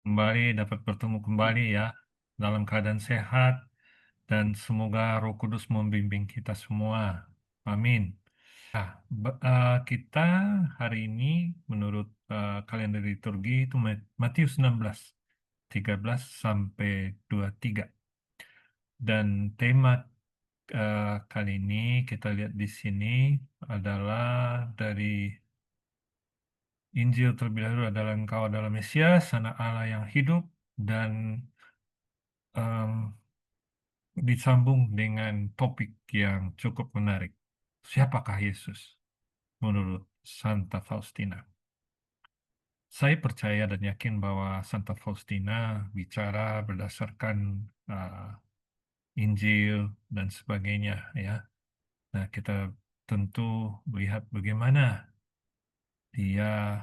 kembali dapat bertemu kembali ya dalam keadaan sehat dan semoga Roh Kudus membimbing kita semua. Amin. Nah, kita hari ini menurut kalender liturgi itu Matius 16, 13 sampai 23. Dan tema kali ini kita lihat di sini adalah dari Injil terlebih dahulu adalah Engkau adalah Mesias, Anak Allah yang hidup, dan em, disambung dengan topik yang cukup menarik. Siapakah Yesus menurut Santa Faustina? Saya percaya dan yakin bahwa Santa Faustina bicara berdasarkan uh, Injil dan sebagainya, ya. Nah, kita tentu melihat bagaimana dia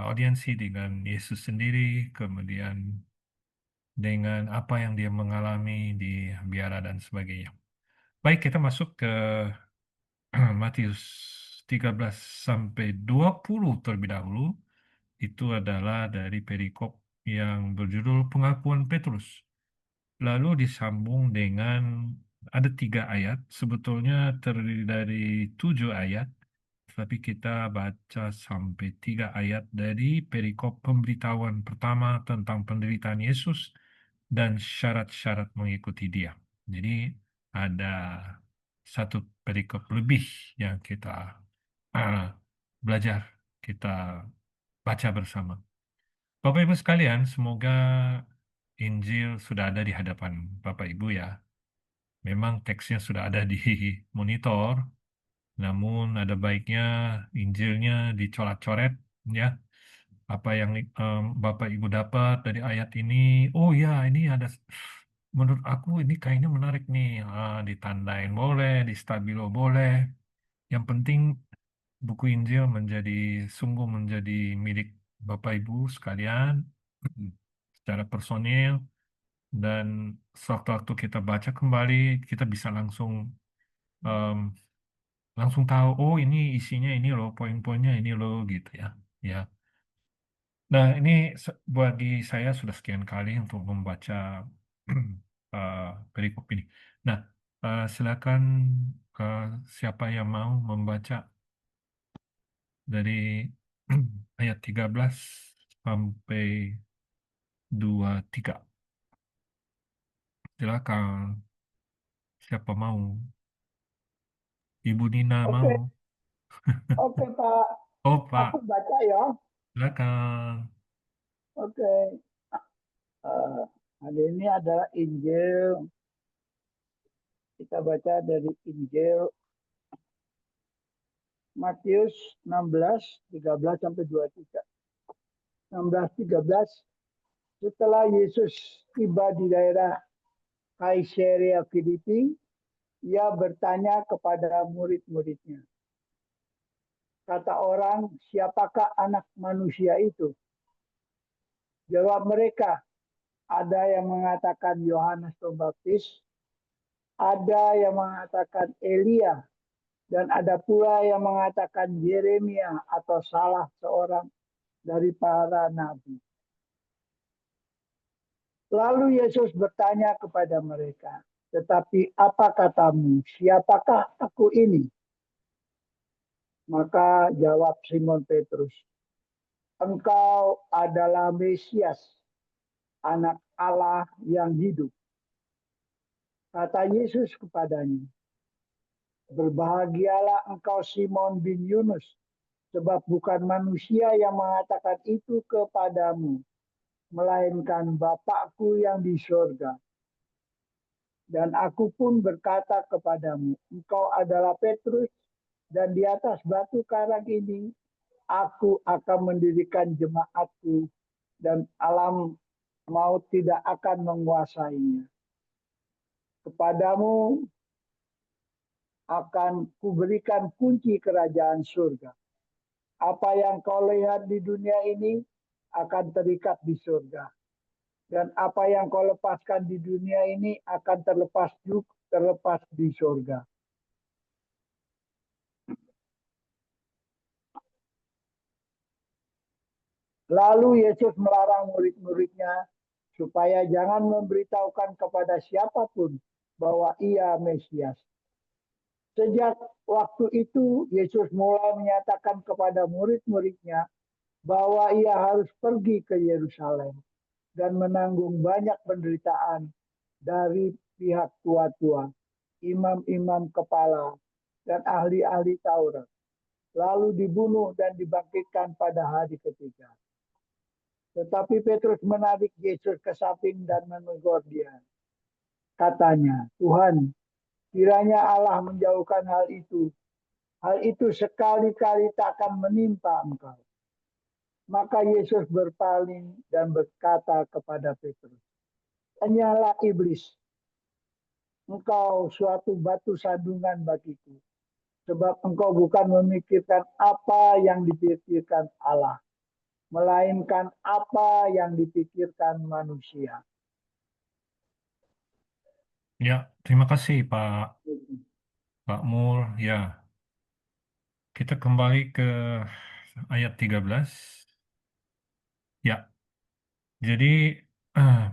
audiensi dengan Yesus sendiri, kemudian dengan apa yang dia mengalami di biara dan sebagainya. Baik, kita masuk ke Matius 13 sampai 20 terlebih dahulu. Itu adalah dari perikop yang berjudul Pengakuan Petrus. Lalu disambung dengan ada 3 ayat, sebetulnya terdiri dari 7 ayat, tapi kita baca sampai 3 ayat dari perikop pemberitahuan pertama tentang penderitaan Yesus dan syarat-syarat mengikuti Dia. Jadi ada satu perikop lebih yang kita uh, belajar, kita baca bersama. Bapak Ibu sekalian, semoga Injil sudah ada di hadapan Bapak Ibu ya. Memang teksnya sudah ada di monitor, namun ada baiknya Injilnya dicoret-coret ya. Apa yang Bapak Ibu dapat dari ayat ini, oh ya ini ada, menurut aku ini kayaknya menarik nih. Ditandain boleh, di stabilo boleh. Yang penting buku Injil sungguh menjadi milik Bapak Ibu sekalian secara personil, dan sewaktu-waktu kita baca kembali kita bisa em, langsung tahu, oh ini isinya ini loh, poin-poinnya ini loh gitu ya. Ya. Nah, ini bagi saya sudah sekian kali untuk membaca eh, perikop ini. Nah, silakan eh, siapa yang mau membaca dari ayat 13 sampai 23. Silakan, siapa mau? Ibu Nina Oke, mau? oke Pak. Oh, Aku Pak, baca ya. silakan. Oke. Eh, Hari ini adalah Injil. Kita baca dari Injil Matius 16, 13 sampai 23. 16, 13. Setelah Yesus tiba di daerah Kaisarea Filipi, ia bertanya kepada murid-muridnya. Kata orang, siapakah anak manusia itu? Jawab mereka, ada yang mengatakan Yohanes Pembaptis, ada yang mengatakan Elia, dan ada pula yang mengatakan Yeremia atau salah seorang dari para nabi. Lalu Yesus bertanya kepada mereka, tetapi apa katamu, siapakah aku ini? Maka jawab Simon Petrus, engkau adalah Mesias, anak Allah yang hidup. Kata Yesus kepadanya, berbahagialah engkau Simon bin Yunus, sebab bukan manusia yang mengatakan itu kepadamu, melainkan Bapakku yang di surga. Dan aku pun berkata kepadamu, engkau adalah Petrus, dan di atas batu karang ini, aku akan mendirikan jemaatku, dan alam maut tidak akan menguasainya. Kepadamu akan kuberikan kunci kerajaan surga. Apa yang kau lihat di dunia ini akan terikat di surga. Dan apa yang kau lepaskan di dunia ini akan terlepas di surga. Lalu Yesus melarang murid-muridnya supaya jangan memberitahukan kepada siapapun bahwa ia Mesias. Sejak waktu itu, Yesus mulai menyatakan kepada murid-muridnya bahwa ia harus pergi ke Yerusalem dan menanggung banyak penderitaan dari pihak tua-tua, imam-imam kepala, dan ahli-ahli Taurat, lalu dibunuh dan dibangkitkan pada hari ketiga. Tetapi Petrus menarik Yesus ke samping dan menegur dia. Katanya, Tuhan, kiranya Allah menjauhkan hal itu. Hal itu sekali-kali tak akan menimpa engkau. Maka Yesus berpaling dan berkata kepada Petrus, "Hanyalah iblis, engkau suatu batu sandungan bagiku. Sebab engkau bukan memikirkan apa yang dipikirkan Allah, melainkan apa yang dipikirkan manusia." Ya, terima kasih Pak Mul. Ya, kita kembali ke ayat 13. Ya, jadi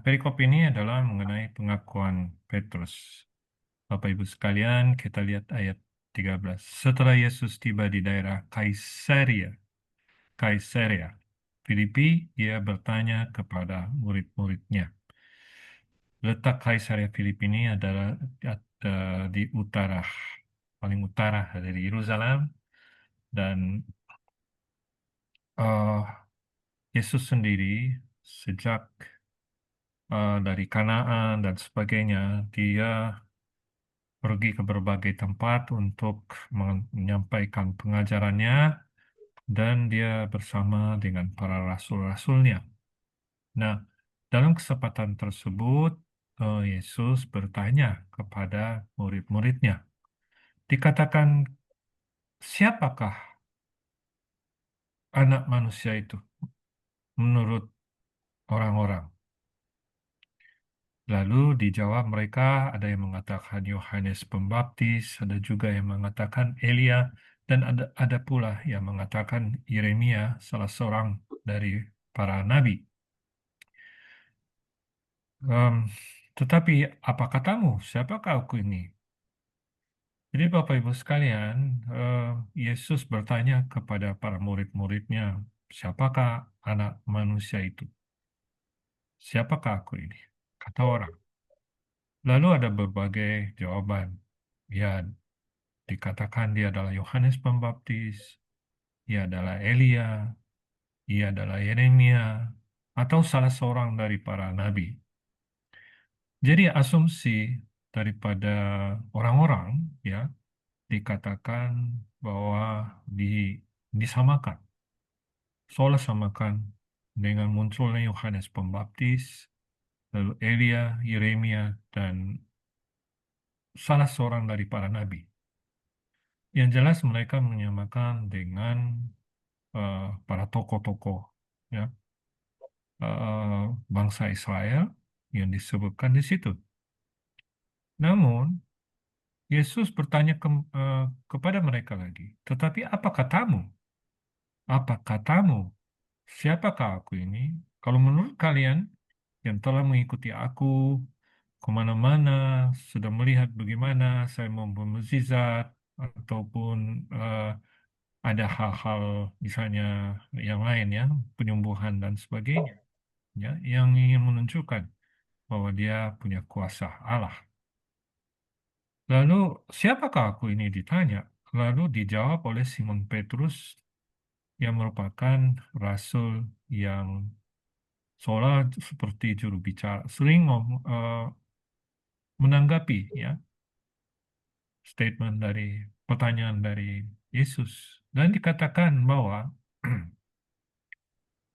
perikop ini adalah mengenai pengakuan Petrus. Bapak Ibu sekalian, kita lihat ayat 13. Setelah Yesus tiba di daerah Kaisaria Filipi, ia bertanya kepada murid-muridnya. Letak Kaisaria Filipi ini adalah di utara, paling utara dari Yerusalem, dan eh, Yesus sendiri sejak dari Kanaan dan sebagainya, dia pergi ke berbagai tempat untuk menyampaikan pengajarannya, dan dia bersama dengan para rasul-rasulnya. Nah, dalam kesempatan tersebut, Yesus bertanya kepada murid-muridnya. Dikatakan, siapakah anak manusia itu menurut orang-orang? Lalu dijawab mereka, ada yang mengatakan Yohanes Pembaptis, ada juga yang mengatakan Elia, dan ada pula yang mengatakan Yeremia, salah seorang dari para nabi. Em, tetapi apa katamu? Siapakah aku ini? Jadi Bapak Ibu sekalian, Yesus bertanya kepada para murid-muridnya, siapakah anak manusia itu? Siapakah aku ini? Kata orang. Lalu ada berbagai jawaban. Ya, dikatakan dia adalah Yohanes Pembaptis, ia adalah Elia, ia adalah Yeremia, atau salah seorang dari para nabi. Jadi asumsi daripada orang-orang, ya, dikatakan bahwa disamakan, seolah samakan dengan munculnya Yohanes Pembaptis, lalu Elia, Yeremia, dan salah seorang dari para nabi. Yang jelas mereka menyamakan dengan para tokoh-tokoh, ya, bangsa Israel yang disebutkan di situ. Namun Yesus bertanya kepada mereka lagi, tetapi apa katamu? Apa katamu? Siapakah aku ini? Kalau menurut kalian yang telah mengikuti aku kemana-mana, sudah melihat bagaimana saya membuat mukjizat, ataupun ada hal-hal misalnya yang lain ya, penyembuhan dan sebagainya, ya, yang ingin menunjukkan bahwa dia punya kuasa Allah. Lalu, siapakah aku ini ditanya? Lalu dijawab oleh Simon Petrus yang merupakan rasul yang seolah seperti juru bicara, sering menanggapi ya statement dari pertanyaan dari Yesus, dan dikatakan bahwa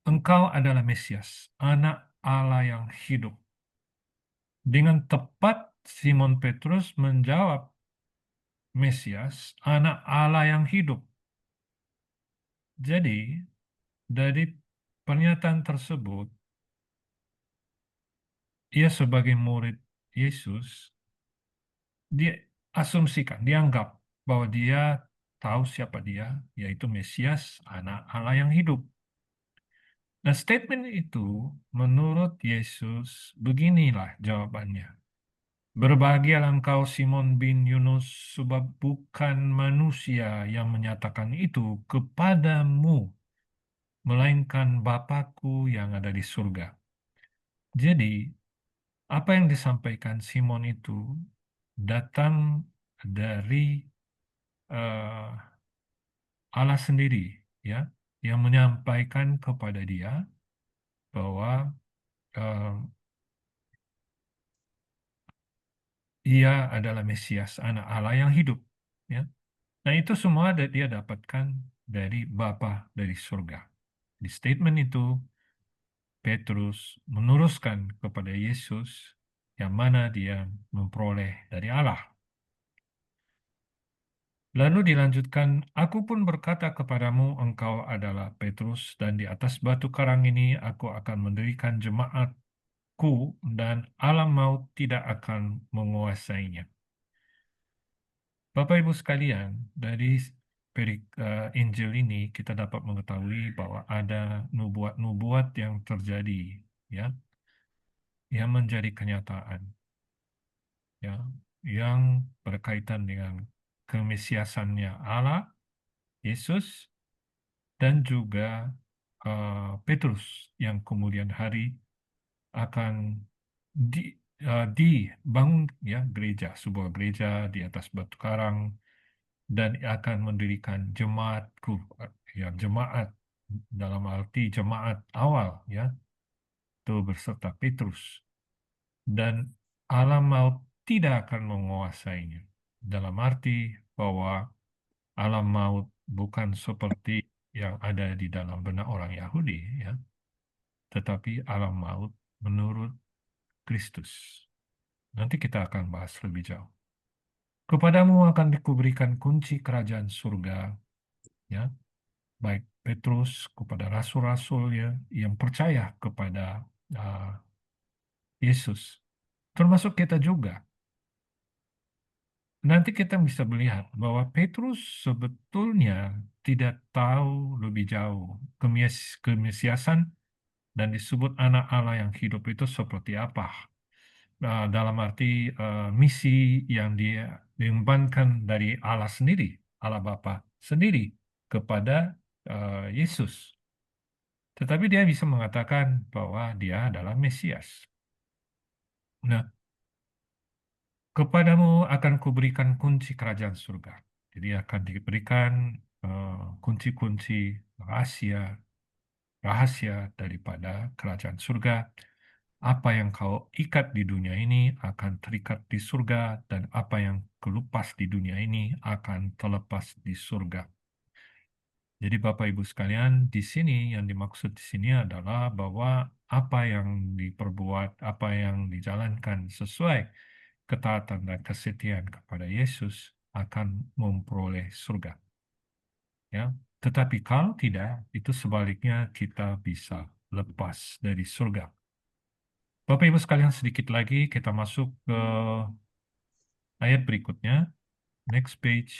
engkau adalah Mesias, anak Allah yang hidup. Dengan tepat Simon Petrus menjawab, Mesias, anak Allah yang hidup. Jadi, dari pernyataan tersebut, ia sebagai murid Yesus, dia asumsikan, dianggap bahwa dia tahu siapa dia, yaitu Mesias, anak Allah yang hidup. Nah, statement itu menurut Yesus beginilah jawabannya. Berbahagialah engkau Simon bin Yunus, sebab bukan manusia yang menyatakan itu kepadamu, melainkan Bapakku yang ada di surga. Jadi, apa yang disampaikan Simon itu datang dari eh, Allah sendiri, ya, yang menyampaikan kepada dia bahwa eh, ia adalah Mesias, anak Allah yang hidup, ya. Nah, itu semua dia dapatkan dari Bapa dari surga. Di statement itu, Petrus meneruskan kepada Yesus yang mana dia memperoleh dari Allah. Lalu dilanjutkan, aku pun berkata kepadamu, engkau adalah Petrus, dan di atas batu karang ini aku akan mendirikan jemaatku, dan alam maut tidak akan menguasainya. Bapak Ibu sekalian, dari Injil ini kita dapat mengetahui bahwa ada nubuat-nubuat yang terjadi, ya, yang menjadi kenyataan, ya, yang berkaitan dengan kemesiasannya Allah, Yesus, dan juga Petrus yang kemudian hari akan di, dibangun, ya, gereja, sebuah gereja di atas batu karang, dan akan mendirikan jemaatku, ya, jemaat dalam arti jemaat awal, ya, itu berserta Petrus, dan alam maut tidak akan menguasainya, dalam arti bahwa alam maut bukan seperti yang ada di dalam benak orang Yahudi, ya, tetapi alam maut menurut Kristus. Nanti kita akan bahas lebih jauh. Kepadamu akan dikuberikan kunci kerajaan surga, ya, baik Petrus kepada rasul-rasul ya, yang percaya kepada uh, Yesus, termasuk kita juga. Nanti kita bisa melihat bahwa Petrus sebetulnya tidak tahu lebih jauh kemesiasan dan disebut anak Allah yang hidup itu seperti apa. Dalam arti misi yang dia diembankan dari Allah sendiri, Allah Bapa sendiri kepada Yesus. Tetapi dia bisa mengatakan bahwa dia adalah Mesias. Nah, kepadamu akan kuberikan kunci kerajaan surga. Jadi akan diberikan kunci-kunci rahasia, rahasia daripada kerajaan surga. Apa yang kau ikat di dunia ini akan terikat di surga, dan apa yang kelupas di dunia ini akan terlepas di surga. Jadi Bapak Ibu sekalian, di sini yang dimaksud di sini adalah bahwa apa yang diperbuat, apa yang dijalankan sesuai ketaatan dan kesetiaan kepada Yesus akan memperoleh surga. Ya, tetapi kalau tidak, itu sebaliknya kita bisa lepas dari surga. Bapak Ibu sekalian, sedikit lagi kita masuk ke ayat berikutnya. Next page.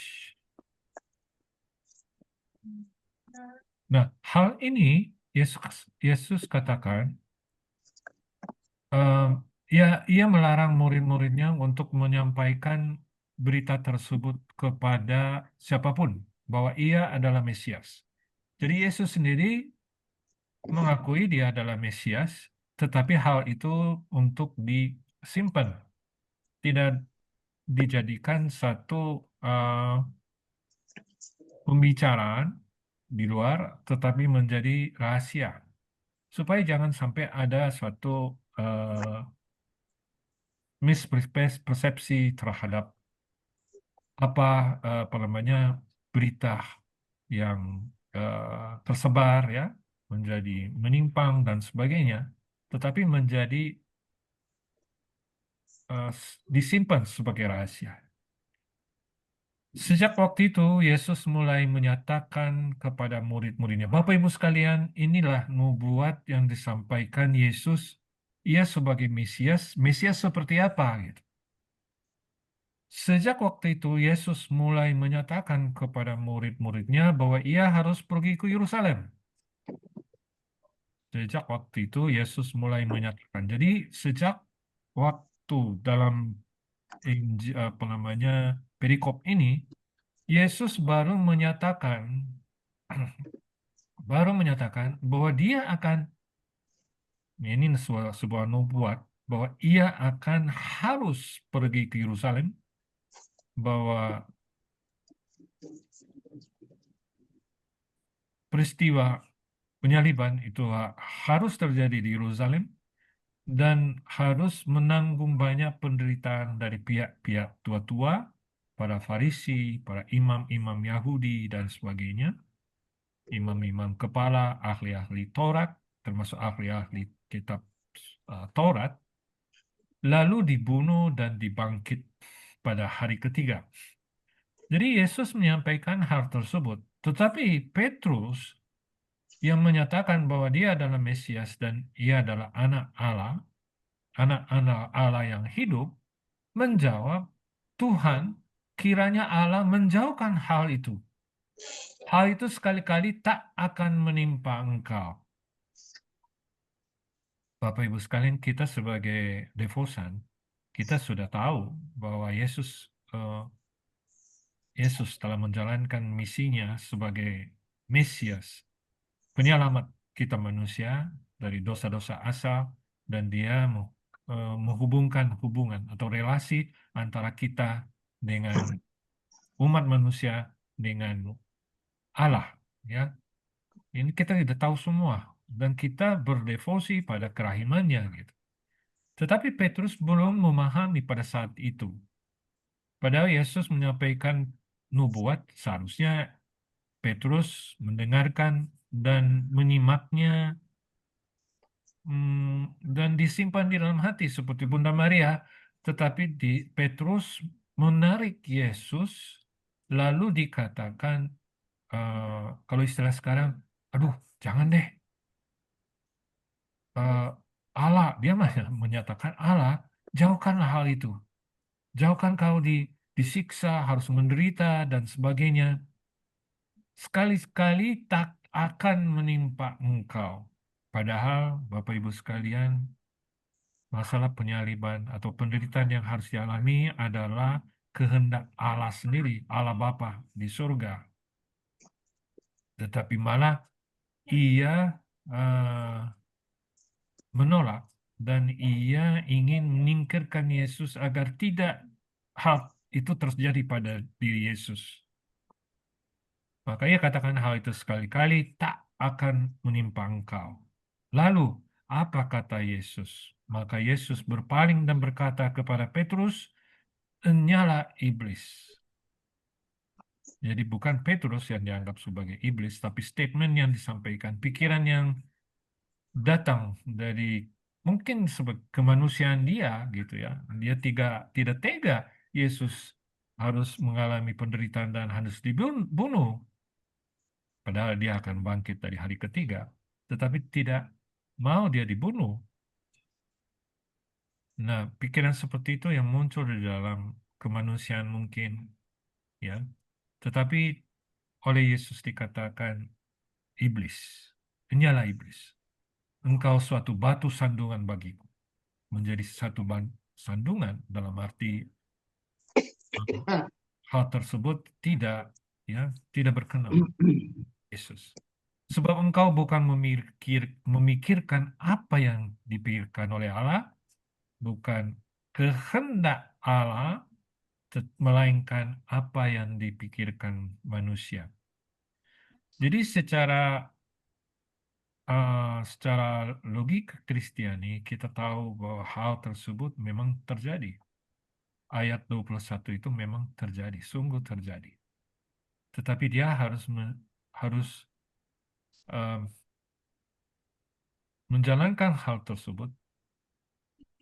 Nah, hal ini Yesus Yesus katakan, eh, ya, ia melarang murid-muridnya untuk menyampaikan berita tersebut kepada siapapun bahwa ia adalah Mesias. Jadi Yesus sendiri mengakui dia adalah Mesias, tetapi hal itu untuk disimpan, tidak dijadikan satu eh, pembicaraan di luar, tetapi menjadi rahasia, supaya jangan sampai ada suatu eh, mispersepsi terhadap apa apa namanya berita yang tersebar, ya, menjadi menyimpang dan sebagainya, tetapi menjadi disimpan sebagai rahasia. Sejak waktu itu, Yesus mulai menyatakan kepada murid-muridnya, Bapak Ibu sekalian, inilah nubuat yang disampaikan Yesus, ia sebagai Mesias. Mesias seperti apa? Gitu. Sejak waktu itu, Yesus mulai menyatakan kepada murid-muridnya bahwa ia harus pergi ke Yerusalem. Sejak waktu itu Yesus mulai menyatakan. Jadi sejak waktu dalam apa namanya, perikop ini, Yesus baru menyatakan bahwa dia akan, ini sebuah nubuat, bahwa ia akan harus pergi ke Yerusalem, bahwa peristiwa penyaliban itu harus terjadi di Yerusalem dan harus menanggung banyak penderitaan dari pihak-pihak tua-tua, para Farisi, para imam-imam Yahudi, dan sebagainya, imam-imam kepala, ahli-ahli Taurat, termasuk ahli-ahli kitab Taurat, lalu dibunuh dan dibangkit pada hari ketiga. Jadi Yesus menyampaikan hal tersebut, tetapi Petrus yang menyatakan bahwa dia adalah Mesias dan ia adalah anak-anak Allah yang hidup, menjawab, Tuhan, kiranya Allah menjauhkan hal itu. Hal itu sekali-kali tak akan menimpa engkau. Bapak Ibu sekalian, kita sebagai devosan, kita sudah tahu bahwa Yesus telah menjalankan misinya sebagai Mesias, penyelamat kita manusia dari dosa-dosa asal, dan dia menghubungkan hubungan atau relasi antara kita dengan umat manusia dengan Allah, ya. Ini kita sudah tahu semua dan kita berdevosi pada kerahimannya gitu. Tetapi Petrus belum memahami pada saat itu. Padahal Yesus menyampaikan nubuat, seharusnya Petrus mendengarkan dan menyimaknya, dan disimpan di dalam hati seperti Bunda Maria. Tetapi Petrus menarik Yesus, lalu dikatakan, kalau istilah sekarang, aduh, jangan deh, eh, Allah, dia menyatakan Allah, jauhkanlah hal itu. Jauhkan kau disiksa, harus menderita, dan sebagainya. Sekali-sekali tak akan menimpa engkau. Padahal, Bapak Ibu sekalian, masalah penyaliban atau penderitaan yang harus dialami adalah kehendak Allah sendiri, Allah Bapa di surga. Tetapi malah ia eh, menolak dan ia ingin menyingkirkan Yesus agar tidak hal itu terjadi pada diri Yesus. Maka ia katakan hal itu sekali-kali tak akan menimpa engkau. Lalu, apa kata Yesus? Maka Yesus berpaling dan berkata kepada Petrus, "Enyala iblis." Jadi bukan Petrus yang dianggap sebagai iblis, tapi statement yang disampaikan, pikiran yang datang dari mungkin kemanusiaan dia gitu ya. Dia tidak tega Yesus harus mengalami penderitaan dan harus dibunuh. Padahal dia akan bangkit dari hari ketiga. Tetapi tidak mau dia dibunuh. Nah, pikiran seperti itu yang muncul di dalam kemanusiaan mungkin, ya. Tetapi oleh Yesus dikatakan iblis, nyala iblis. Engkau suatu batu sandungan bagiku. Menjadi satu sandungan dalam arti hal tersebut tidak berkenan Yesus. Sebab engkau bukan memikirkan apa yang dipikirkan oleh Allah, bukan kehendak Allah, melainkan apa yang dipikirkan manusia. Jadi secara logika Kristiani, kita tahu bahwa hal tersebut memang terjadi. Ayat 21 itu memang terjadi, sungguh terjadi. Tetapi dia harus em, menjalankan hal tersebut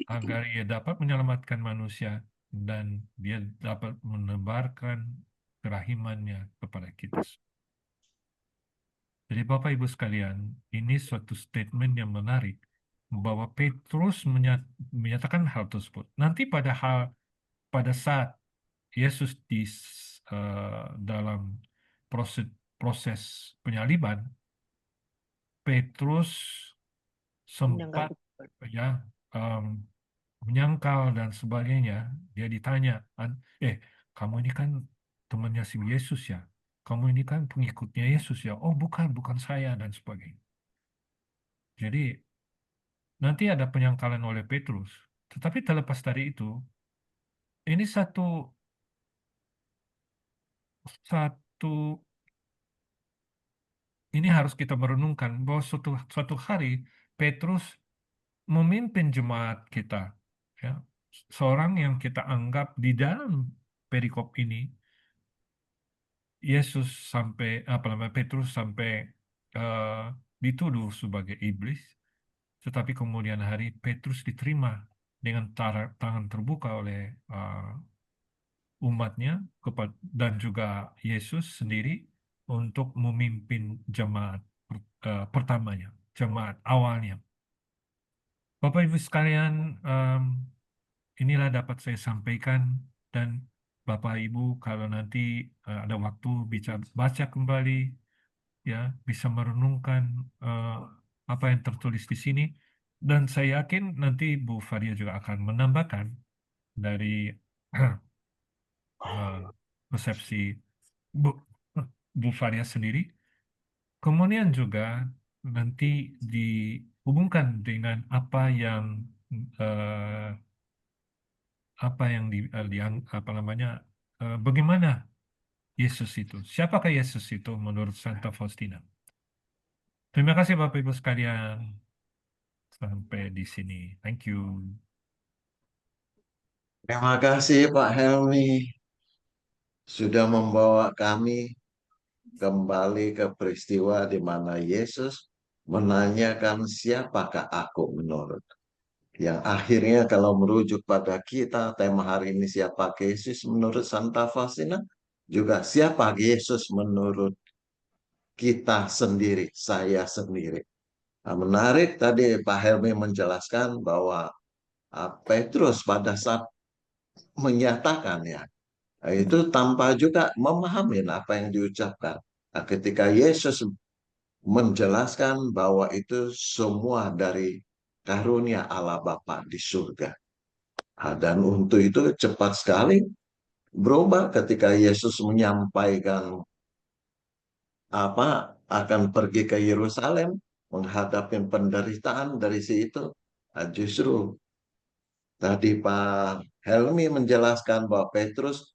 agar ia dapat menyelamatkan manusia dan dia dapat menebarkan kerahimannya kepada kita. Jadi Bapak Ibu sekalian, ini suatu statement yang menarik bahwa Petrus menyatakan hal tersebut. Nanti pada saat Yesus dalam proses proses penyaliban, Petrus sempat ya em, menyangkal dan sebagainya. Dia ditanya, kamu ini kan temannya si Yesus ya? Kamu ini kan pengikutnya Yesus ya? Oh bukan, bukan saya dan sebagainya. Jadi nanti ada penyangkalan oleh Petrus. Tetapi terlepas dari itu, ini satu ini harus kita merenungkan bahwa suatu suatu hari Petrus memimpin jemaat kita, ya. Seorang yang kita anggap di dalam perikop ini, Yesus sampai apa namanya Petrus sampai eh, dituduh sebagai iblis, tetapi kemudian hari Petrus diterima dengan tangan terbuka oleh umatnya dan juga Yesus sendiri untuk memimpin jemaat pertamanya, jemaat awalnya. Bapak Ibu sekalian, inilah dapat saya sampaikan dan Bapak Ibu kalau nanti ada waktu bisa baca kembali ya, bisa merenungkan eh, apa yang tertulis di sini dan saya yakin nanti Bu Faria juga akan menambahkan dari eh, persepsi Bu, Bu Faria sendiri. Kemudian juga nanti dihubungkan dengan eh, apa namanya bagaimana Yesus itu? Siapakah Yesus itu menurut Santa Faustina? Terima kasih Bapak Ibu sekalian. Sampai di sini. Thank you. Terima kasih Pak Helmi sudah membawa kami kembali ke peristiwa di mana Yesus menanyakan siapakah aku menurut. Yang akhirnya kalau merujuk pada kita, tema hari ini siapa Yesus menurut Santa Faustina, juga siapa Yesus menurut kita sendiri, saya sendiri. Nah, menarik tadi Pak Helmi menjelaskan bahwa Petrus pada saat menyatakan ya, itu tanpa juga memahami apa yang diucapkan. Nah, ketika Yesus menjelaskan bahwa itu semua dari karunia Allah Bapa di surga. Nah, dan untuk itu cepat sekali berubah ketika Yesus menyampaikan apa akan pergi ke Yerusalem menghadapi penderitaan dari situ. Nah, justru tadi Pak Helmi menjelaskan bahwa Petrus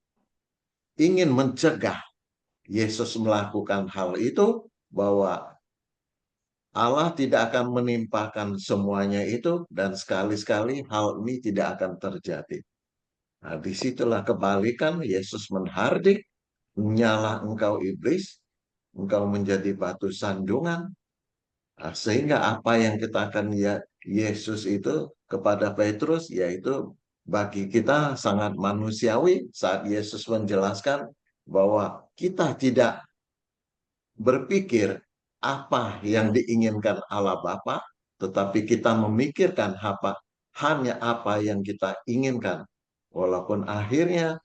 ingin mencegah Yesus melakukan hal itu, bahwa Allah tidak akan menimpakan semuanya itu dan sekali-sekali hal ini tidak akan terjadi. Nah, disitulah kebalikan Yesus menhardik, nyala engkau iblis, engkau menjadi batu sandungan. Nah, sehingga apa yang kita akan lihat Yesus itu kepada Petrus, yaitu bagi kita sangat manusiawi saat Yesus menjelaskan bahwa kita tidak berpikir apa yang diinginkan Allah Bapa, tetapi kita memikirkan hanya apa yang kita inginkan. Walaupun akhirnya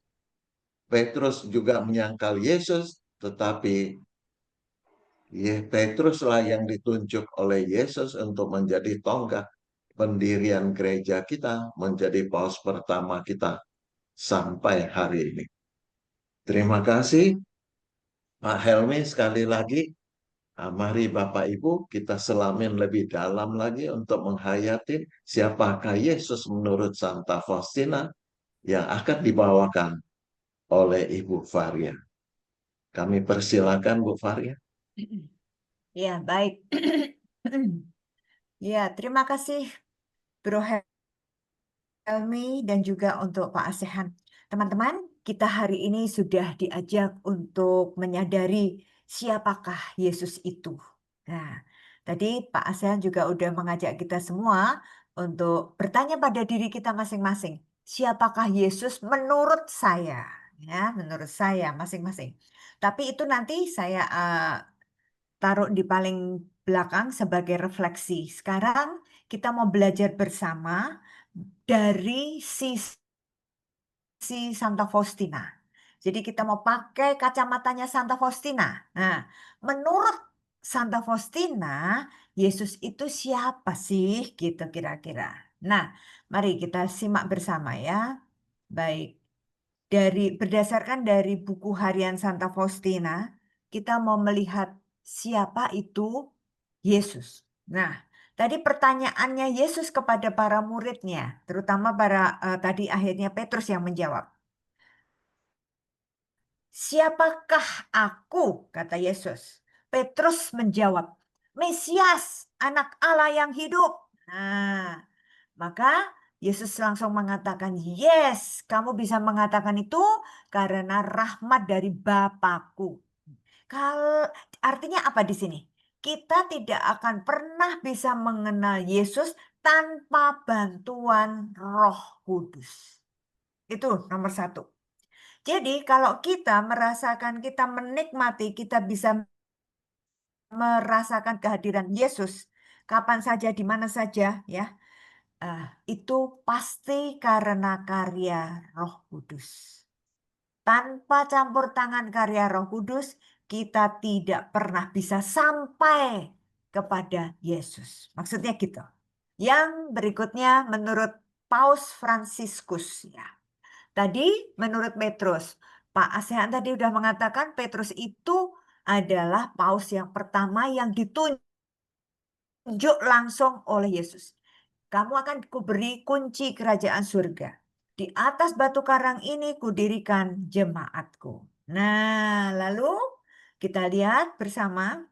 Petrus juga menyangkal Yesus, tetapi Petruslah yang ditunjuk oleh Yesus untuk menjadi tonggak pendirian gereja kita, menjadi paus pertama kita sampai hari ini. Terima kasih Pak Helmi sekali lagi. Nah, mari Bapak Ibu kita selamin lebih dalam lagi untuk menghayati siapakah Yesus menurut Santa Faustina yang akan dibawakan oleh Ibu Faria. Kami persilakan Bu Faria. Ya, baik. Ya, terima kasih Bro Helmi dan juga untuk Pak Asehan. Teman-teman, kita hari ini sudah diajak untuk menyadari siapakah Yesus itu. Nah, tadi Pak Asehan juga udah mengajak kita semua untuk bertanya pada diri kita masing-masing. Siapakah Yesus menurut saya? Ya, menurut saya masing-masing. Tapi itu nanti saya taruh di paling belakang sebagai refleksi. Sekarang kita mau belajar bersama dari sisi Santa Faustina. Jadi kita mau pakai kacamatanya Santa Faustina. Nah, menurut Santa Faustina, Yesus itu siapa sih gitu kira-kira. Nah, mari kita simak bersama ya. Baik, berdasarkan dari buku harian Santa Faustina, kita mau melihat siapa itu Yesus. Nah, tadi pertanyaannya Yesus kepada para muridnya, terutama tadi akhirnya Petrus yang menjawab. Siapakah aku? Kata Yesus. Petrus menjawab, Mesias, anak Allah yang hidup. Nah, maka Yesus langsung mengatakan, yes, kamu bisa mengatakan itu karena rahmat dari Bapakku. Artinya apa di sini? Kita tidak akan pernah bisa mengenal Yesus tanpa bantuan Roh Kudus. Itu nomor satu. Jadi kalau kita merasakan, kita menikmati, kita bisa merasakan kehadiran Yesus kapan saja, di mana saja, ya, itu pasti karena karya Roh Kudus. Tanpa campur tangan karya Roh Kudus, kita tidak pernah bisa sampai kepada Yesus. Maksudnya gitu. Yang berikutnya menurut Paus Fransiskus, ya. Tadi menurut Petrus, Pak Asehan tadi udah mengatakan Petrus itu adalah paus yang pertama yang ditunjuk langsung oleh Yesus. Kamu akan kuberi kunci kerajaan surga. Di atas batu karang ini kudirikan jemaatku. Nah, lalu kita lihat bersama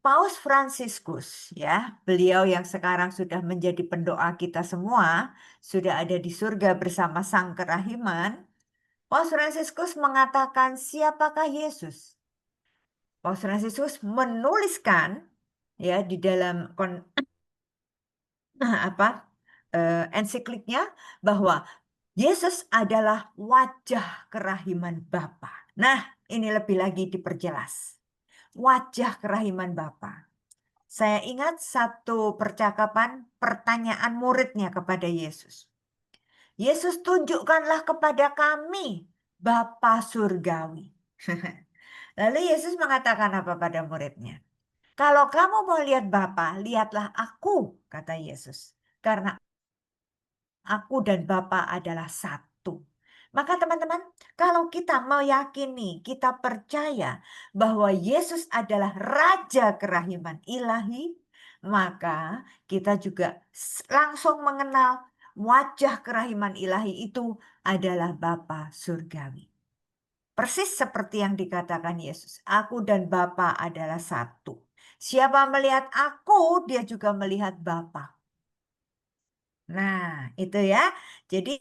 Paus Fransiskus, ya, beliau yang sekarang sudah menjadi pendoa kita semua, sudah ada di surga bersama Sang Kerahiman. Paus Fransiskus mengatakan, siapakah Yesus? Paus Fransiskus menuliskan, ya, di dalam ensikliknya bahwa Yesus adalah wajah kerahiman Bapa. Nah, ini lebih lagi diperjelas. Wajah kerahiman Bapa. Saya ingat satu pertanyaan muridnya kepada Yesus. Yesus, tunjukkanlah kepada kami Bapa surgawi. Lalu Yesus mengatakan apa pada muridnya? Kalau kamu mau lihat Bapa, lihatlah aku, kata Yesus. Karena aku dan Bapa adalah satu. Maka teman-teman, kalau kita meyakini, kita percaya bahwa Yesus adalah Raja Kerahiman Ilahi, maka kita juga langsung mengenal wajah kerahiman ilahi itu adalah Bapa surgawi. Persis seperti yang dikatakan Yesus, aku dan Bapa adalah satu. Siapa melihat aku, dia juga melihat Bapa. Nah, itu ya. Jadi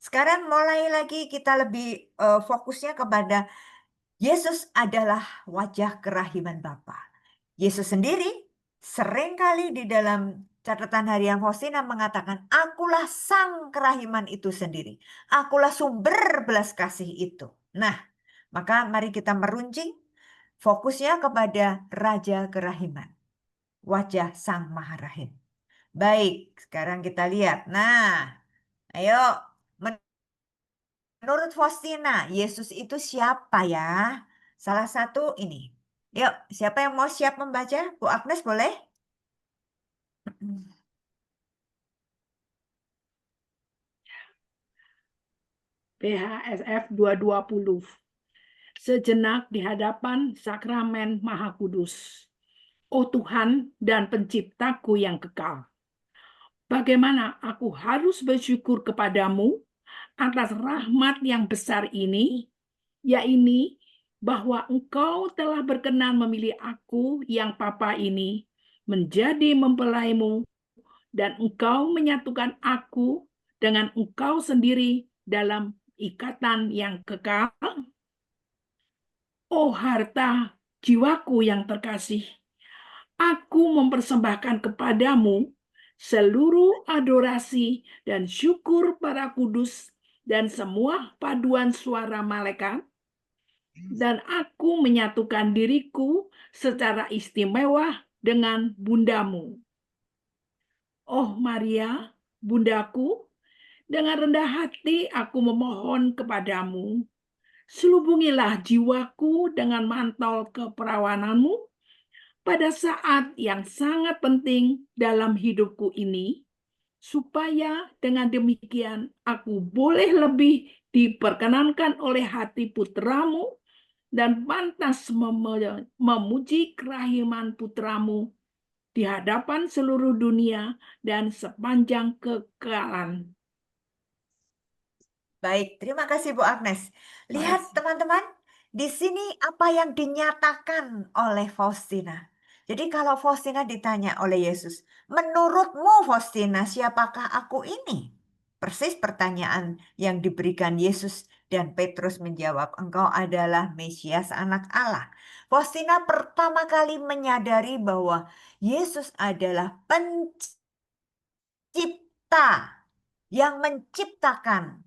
sekarang mulai lagi kita lebih fokusnya kepada Yesus adalah wajah kerahiman Bapa. Yesus sendiri seringkali di dalam catatan harian Faustina mengatakan, akulah sang kerahiman itu sendiri. Akulah sumber belas kasih itu. Nah, maka mari kita meruncing fokusnya kepada Raja Kerahiman. Wajah Sang Maha Rahim. Baik, sekarang kita lihat. Nah, ayo. Menurut Faustina, Yesus itu siapa ya? Salah satu ini. Yuk, siapa yang mau siap membaca? Bu Agnes boleh? PHSF 220. Sejenak di hadapan sakramen Maha Kudus. Oh Tuhan dan penciptaku yang kekal. Bagaimana aku harus bersyukur kepadamu atas rahmat yang besar ini, yaitu bahwa engkau telah berkenan memilih aku yang papa ini menjadi mempelaimu, dan engkau menyatukan aku dengan engkau sendiri dalam ikatan yang kekal. Oh harta jiwaku yang terkasih, aku mempersembahkan kepadamu seluruh adorasi dan syukur para kudus dan semua paduan suara malaikat, dan aku menyatukan diriku secara istimewa dengan bundamu. Oh Maria, bundaku, dengan rendah hati aku memohon kepadamu, Selubungilah jiwaku dengan mantel keperawananmu pada saat yang sangat penting dalam hidupku ini, supaya dengan demikian aku boleh lebih diperkenankan oleh hati putramu dan pantas memuji kerahiman putramu di hadapan seluruh dunia dan sepanjang kekalan. Baik, terima kasih Bu Agnes. Lihat teman-teman, di sini apa yang dinyatakan oleh Faustina. Jadi kalau Faustina ditanya oleh Yesus, menurutmu Faustina, siapakah aku ini? Persis pertanyaan yang diberikan Yesus dan Petrus menjawab, engkau adalah Mesias anak Allah. Faustina pertama kali menyadari bahwa Yesus adalah pencipta yang menciptakan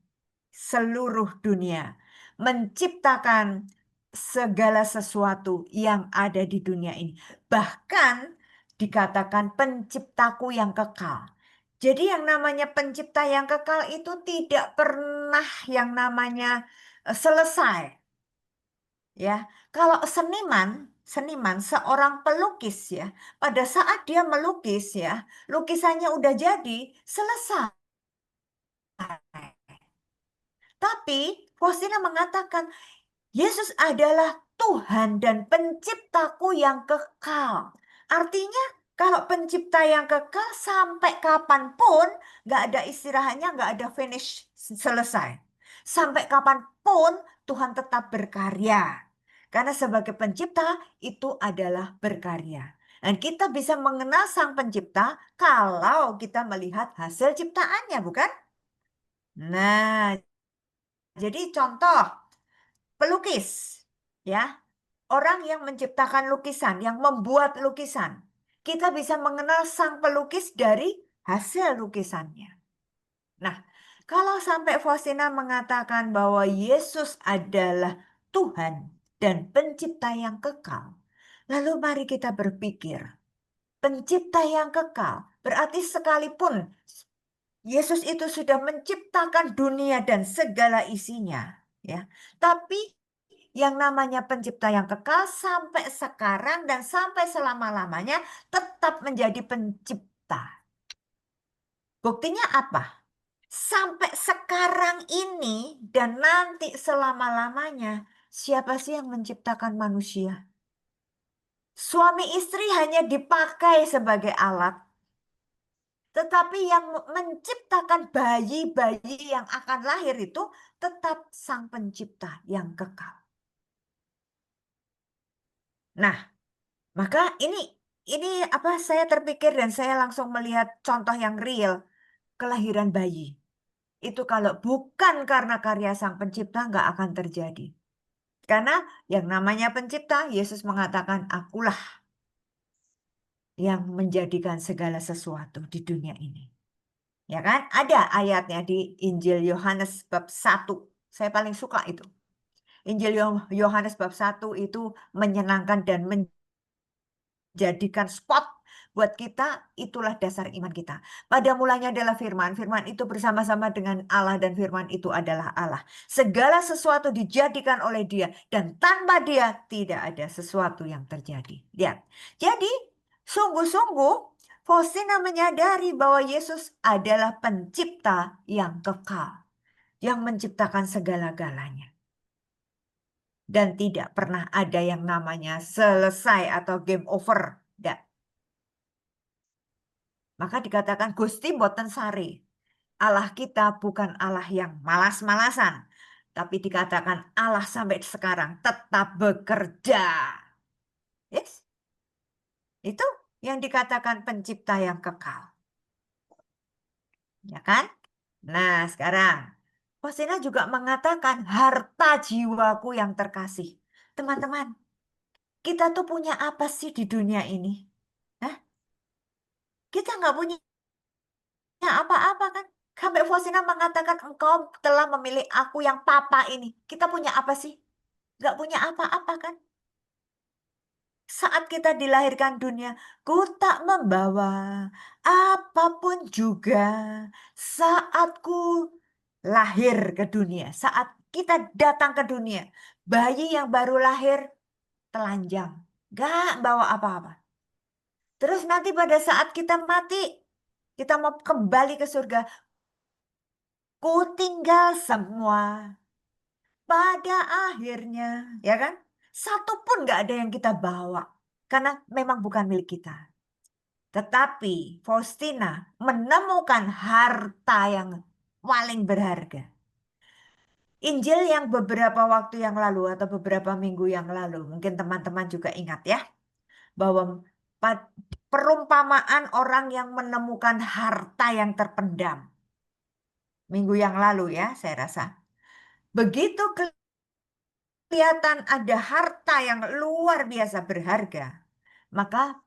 seluruh dunia, menciptakan segala sesuatu yang ada di dunia ini. Bahkan dikatakan penciptaku yang kekal. Jadi yang namanya pencipta yang kekal itu tidak pernah yang namanya selesai. Ya, kalau seniman seorang pelukis ya, pada saat dia melukis ya, lukisannya udah jadi, selesai. Tapi Faustina mengatakan Yesus adalah Tuhan dan penciptaku yang kekal. Artinya kalau pencipta yang kekal sampai kapanpun nggak ada istirahatnya, nggak ada finish, selesai. Sampai kapanpun Tuhan tetap berkarya. Karena sebagai pencipta itu adalah berkarya. Dan kita bisa mengenal sang pencipta kalau kita melihat hasil ciptaannya, bukan? Nah, jadi contoh pelukis, ya, orang yang menciptakan lukisan, yang membuat lukisan, kita bisa mengenal sang pelukis dari hasil lukisannya. Nah, kalau sampai Faustina mengatakan bahwa Yesus adalah Tuhan dan pencipta yang kekal, lalu mari kita berpikir, pencipta yang kekal berarti sekalipun Yesus itu sudah menciptakan dunia dan segala isinya, ya. Tapi yang namanya pencipta yang kekal sampai sekarang dan sampai selama-lamanya tetap menjadi pencipta. Buktinya apa? Sampai sekarang ini dan nanti selama-lamanya, siapa sih yang menciptakan manusia? Suami istri hanya dipakai sebagai alat. Tetapi yang menciptakan bayi-bayi yang akan lahir itu tetap sang pencipta yang kekal. Nah, maka ini apa saya terpikir dan saya langsung melihat contoh yang real, kelahiran bayi. Itu kalau bukan karena karya sang pencipta nggak akan terjadi. Karena yang namanya pencipta, Yesus mengatakan, akulah yang menjadikan segala sesuatu di dunia ini. Ya kan? Ada ayatnya di Injil Yohanes bab 1. Saya paling suka itu. Injil Yohanes bab 1 itu menyenangkan dan menjadikan spot buat kita, itulah dasar iman kita. Pada mulanya adalah firman. Firman itu bersama-sama dengan Allah dan firman itu adalah Allah. Segala sesuatu dijadikan oleh dia dan tanpa dia tidak ada sesuatu yang terjadi. Lihat. Jadi sungguh-sungguh Faustina menyadari bahwa Yesus adalah pencipta yang kekal, yang menciptakan segala-galanya. Dan tidak pernah ada yang namanya selesai atau game over. Tidak. Maka dikatakan Gusti boten sari. Allah kita bukan Allah yang malas-malasan. Tapi dikatakan Allah sampai sekarang tetap bekerja. Yes? Itu yang dikatakan pencipta yang kekal. Ya kan? Nah, sekarang Faustina juga mengatakan harta jiwaku yang terkasih. Teman-teman, kita tuh punya apa sih di dunia ini? Hah? Kita nggak punya apa-apa kan? Sampai Faustina mengatakan engkau telah memilih aku yang papa ini. Kita punya apa sih? Nggak punya apa-apa kan? Saat kita dilahirkan dunia, ku tak membawa apapun juga. Saat ku lahir ke dunia, saat kita datang ke dunia. Bayi yang baru lahir telanjang, gak bawa apa-apa. Terus nanti pada saat kita mati, kita mau kembali ke surga, ku tinggal semua pada akhirnya, ya kan? Satu pun gak ada yang kita bawa, karena memang bukan milik kita. Tetapi Faustina menemukan harta yang paling berharga. Injil yang beberapa waktu yang lalu atau beberapa minggu yang lalu, mungkin teman-teman juga ingat ya, bahwa perumpamaan orang yang menemukan harta yang terpendam. Minggu yang lalu ya, saya rasa. Begitu kelihatan ada harta yang luar biasa berharga, maka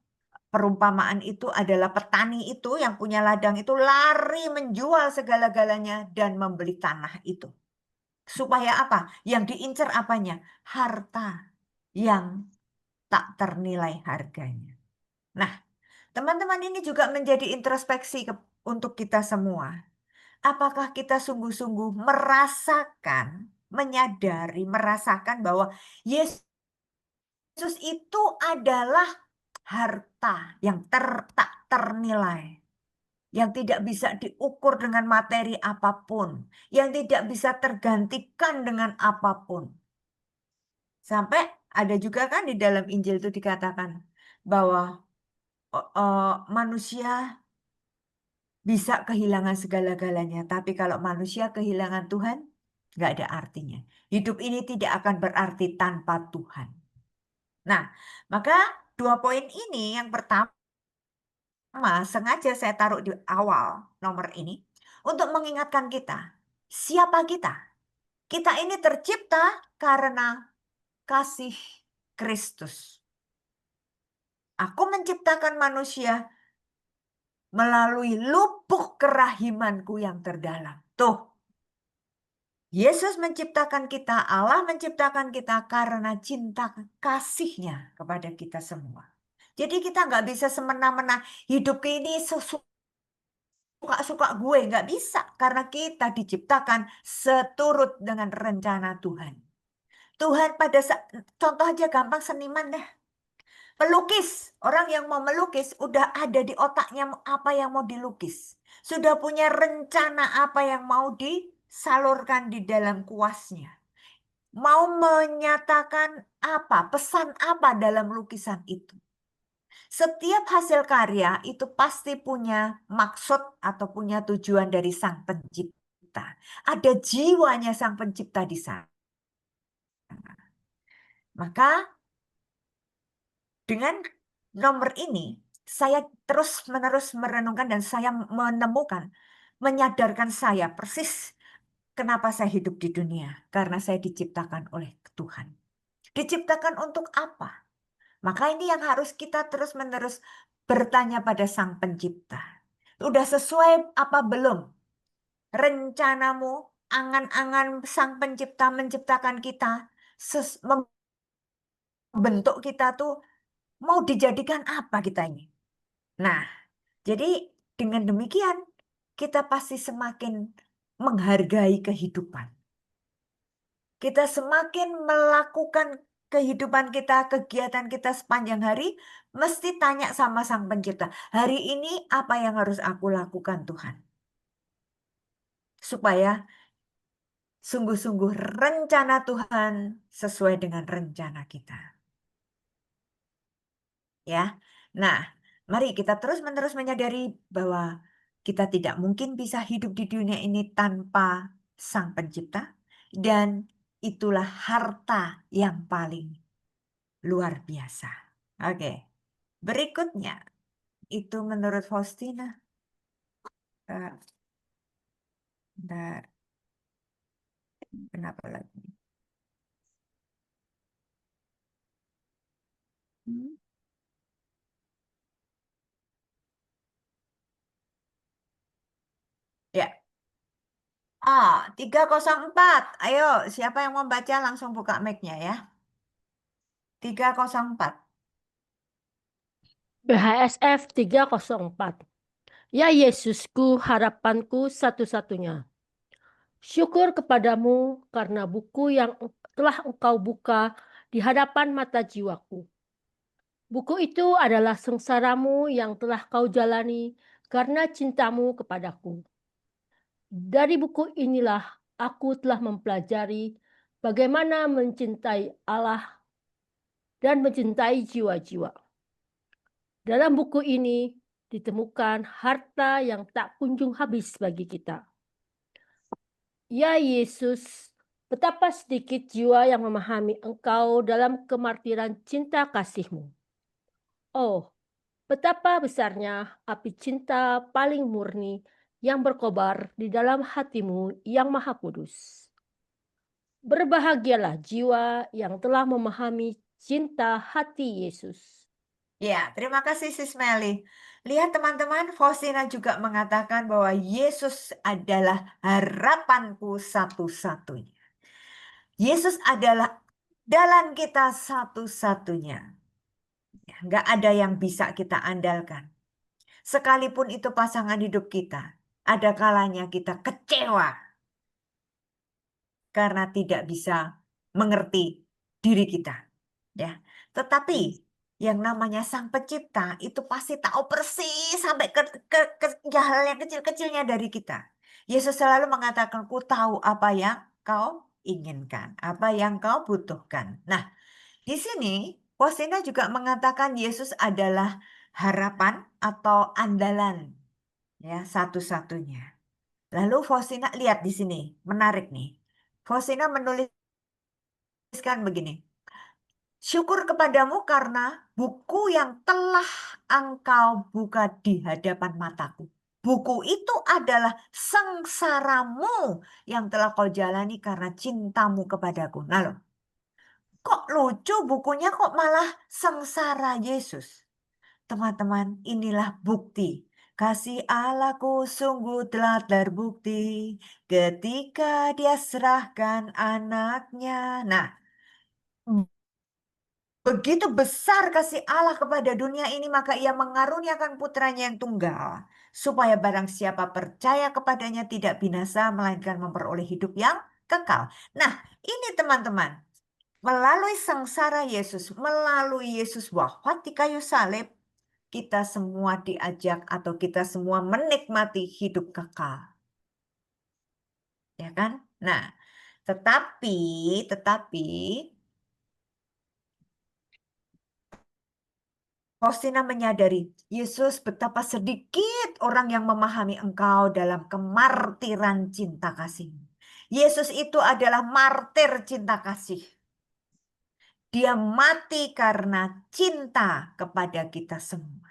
perumpamaan itu adalah petani itu yang punya ladang itu lari menjual segala-galanya dan membeli tanah itu. Supaya apa? Yang diincar apanya? Harta yang tak ternilai harganya. Nah, teman-teman, ini juga menjadi introspeksi untuk kita semua. Apakah kita sungguh-sungguh menyadari, merasakan bahwa Yesus itu adalah harta yang tak ternilai, yang tidak bisa diukur dengan materi apapun, yang tidak bisa tergantikan dengan apapun. Sampai ada juga kan di dalam Injil itu dikatakan bahwa manusia bisa kehilangan segala-galanya, tapi kalau manusia kehilangan Tuhan, nggak ada artinya. Hidup ini tidak akan berarti tanpa Tuhan. Nah, maka 2 poin ini, yang pertama sengaja saya taruh di awal nomor ini untuk mengingatkan kita, siapa kita? Kita ini tercipta karena kasih Kristus. Aku menciptakan manusia melalui lubuk kerahimanku yang terdalam. Tuh, Yesus menciptakan kita, Allah menciptakan kita karena cinta kasihnya kepada kita semua. Jadi kita nggak bisa semena-mena hidup ini suka-suka gue, nggak bisa. Karena kita diciptakan seturut dengan rencana Tuhan. Tuhan pada saat, contoh aja gampang, seniman deh. Pelukis, orang yang mau melukis udah ada di otaknya apa yang mau dilukis. Sudah punya rencana apa yang mau disalurkan di dalam kuasnya. Mau menyatakan apa, pesan apa dalam lukisan itu. Setiap hasil karya itu pasti punya maksud atau punya tujuan dari Sang Pencipta. Ada jiwanya Sang Pencipta di sana. Maka dengan nomor ini, saya terus-menerus merenungkan dan saya menemukan, menyadarkan saya persis kenapa saya hidup di dunia. Karena saya diciptakan oleh Tuhan. Diciptakan untuk apa? Maka ini yang harus kita terus-menerus bertanya pada Sang Pencipta. Udah sesuai apa belum? Rencanamu, angan-angan Sang Pencipta menciptakan kita, membentuk kita tuh mau dijadikan apa kita ini? Nah, jadi dengan demikian kita pasti semakin menghargai kehidupan. Kita semakin melakukan kehidupan kita, kegiatan kita sepanjang hari, mesti tanya sama Sang Pencipta, hari ini apa yang harus aku lakukan Tuhan? Supaya sungguh-sungguh rencana Tuhan sesuai dengan rencana kita. Ya, nah, mari kita terus-menerus menyadari bahwa kita tidak mungkin bisa hidup di dunia ini tanpa Sang Pencipta, dan itulah harta yang paling luar biasa. Oke, berikutnya itu menurut Faustina. Bentar, kenapa lagi? Hmm? Ya. 304. Ayo, siapa yang mau baca langsung buka mic-nya ya. 304. BHSF 304. Ya Yesusku, harapanku satu-satunya. Syukur kepadamu karena buku yang telah engkau buka di hadapan mata jiwaku. Buku itu adalah sengsaramu yang telah kau jalani karena cintamu kepadaku. Dari buku inilah aku telah mempelajari bagaimana mencintai Allah dan mencintai jiwa-jiwa. Dalam buku ini ditemukan harta yang tak kunjung habis bagi kita. Ya Yesus, betapa sedikit jiwa yang memahami Engkau dalam kemartiran cinta kasih-Mu. Oh, betapa besarnya api cinta paling murni yang berkobar di dalam hati-Mu yang Maha Kudus. Berbahagialah jiwa yang telah memahami cinta hati Yesus. Ya, terima kasih Sis Meli. Lihat teman-teman, Faustina juga mengatakan bahwa Yesus adalah harapanku satu-satunya. Yesus adalah jalan kita satu-satunya. Ya, nggak ada yang bisa kita andalkan. Sekalipun itu pasangan hidup kita, ada kalanya kita kecewa karena tidak bisa mengerti diri kita. Ya, tetapi yang namanya Sang Pencipta itu pasti tahu persis sampai ke hal yang kecil-kecilnya dari kita. Yesus selalu mengatakan, ku tahu apa yang kau inginkan, apa yang kau butuhkan. Nah, di sini Faustina juga mengatakan Yesus adalah harapan atau andalan, ya, satu-satunya. Lalu Faustina lihat di sini, menarik nih. Faustina menuliskan begini. Syukur kepadamu karena buku yang telah engkau buka di hadapan mataku. Buku itu adalah sengsaramu yang telah kau jalani karena cintamu kepadaku. Nah loh, kok lucu bukunya kok malah sengsara Yesus? Teman-teman, inilah bukti. Kasih Allahku sungguh telah terbukti ketika Dia serahkan anaknya. Nah, begitu besar kasih Allah kepada dunia ini, maka Ia mengaruniakan putranya yang tunggal, supaya barang siapa percaya kepadanya tidak binasa, melainkan memperoleh hidup yang kekal. Nah, ini teman-teman, melalui sengsara Yesus, melalui Yesus wafat di kayu salib, kita semua diajak atau kita semua menikmati hidup kekal. Ya kan? Nah, tetapi Faustina menyadari, Yesus, betapa sedikit orang yang memahami engkau dalam kemartiran cinta kasih. Yesus itu adalah martir cinta kasih. Dia mati karena cinta kepada kita semua.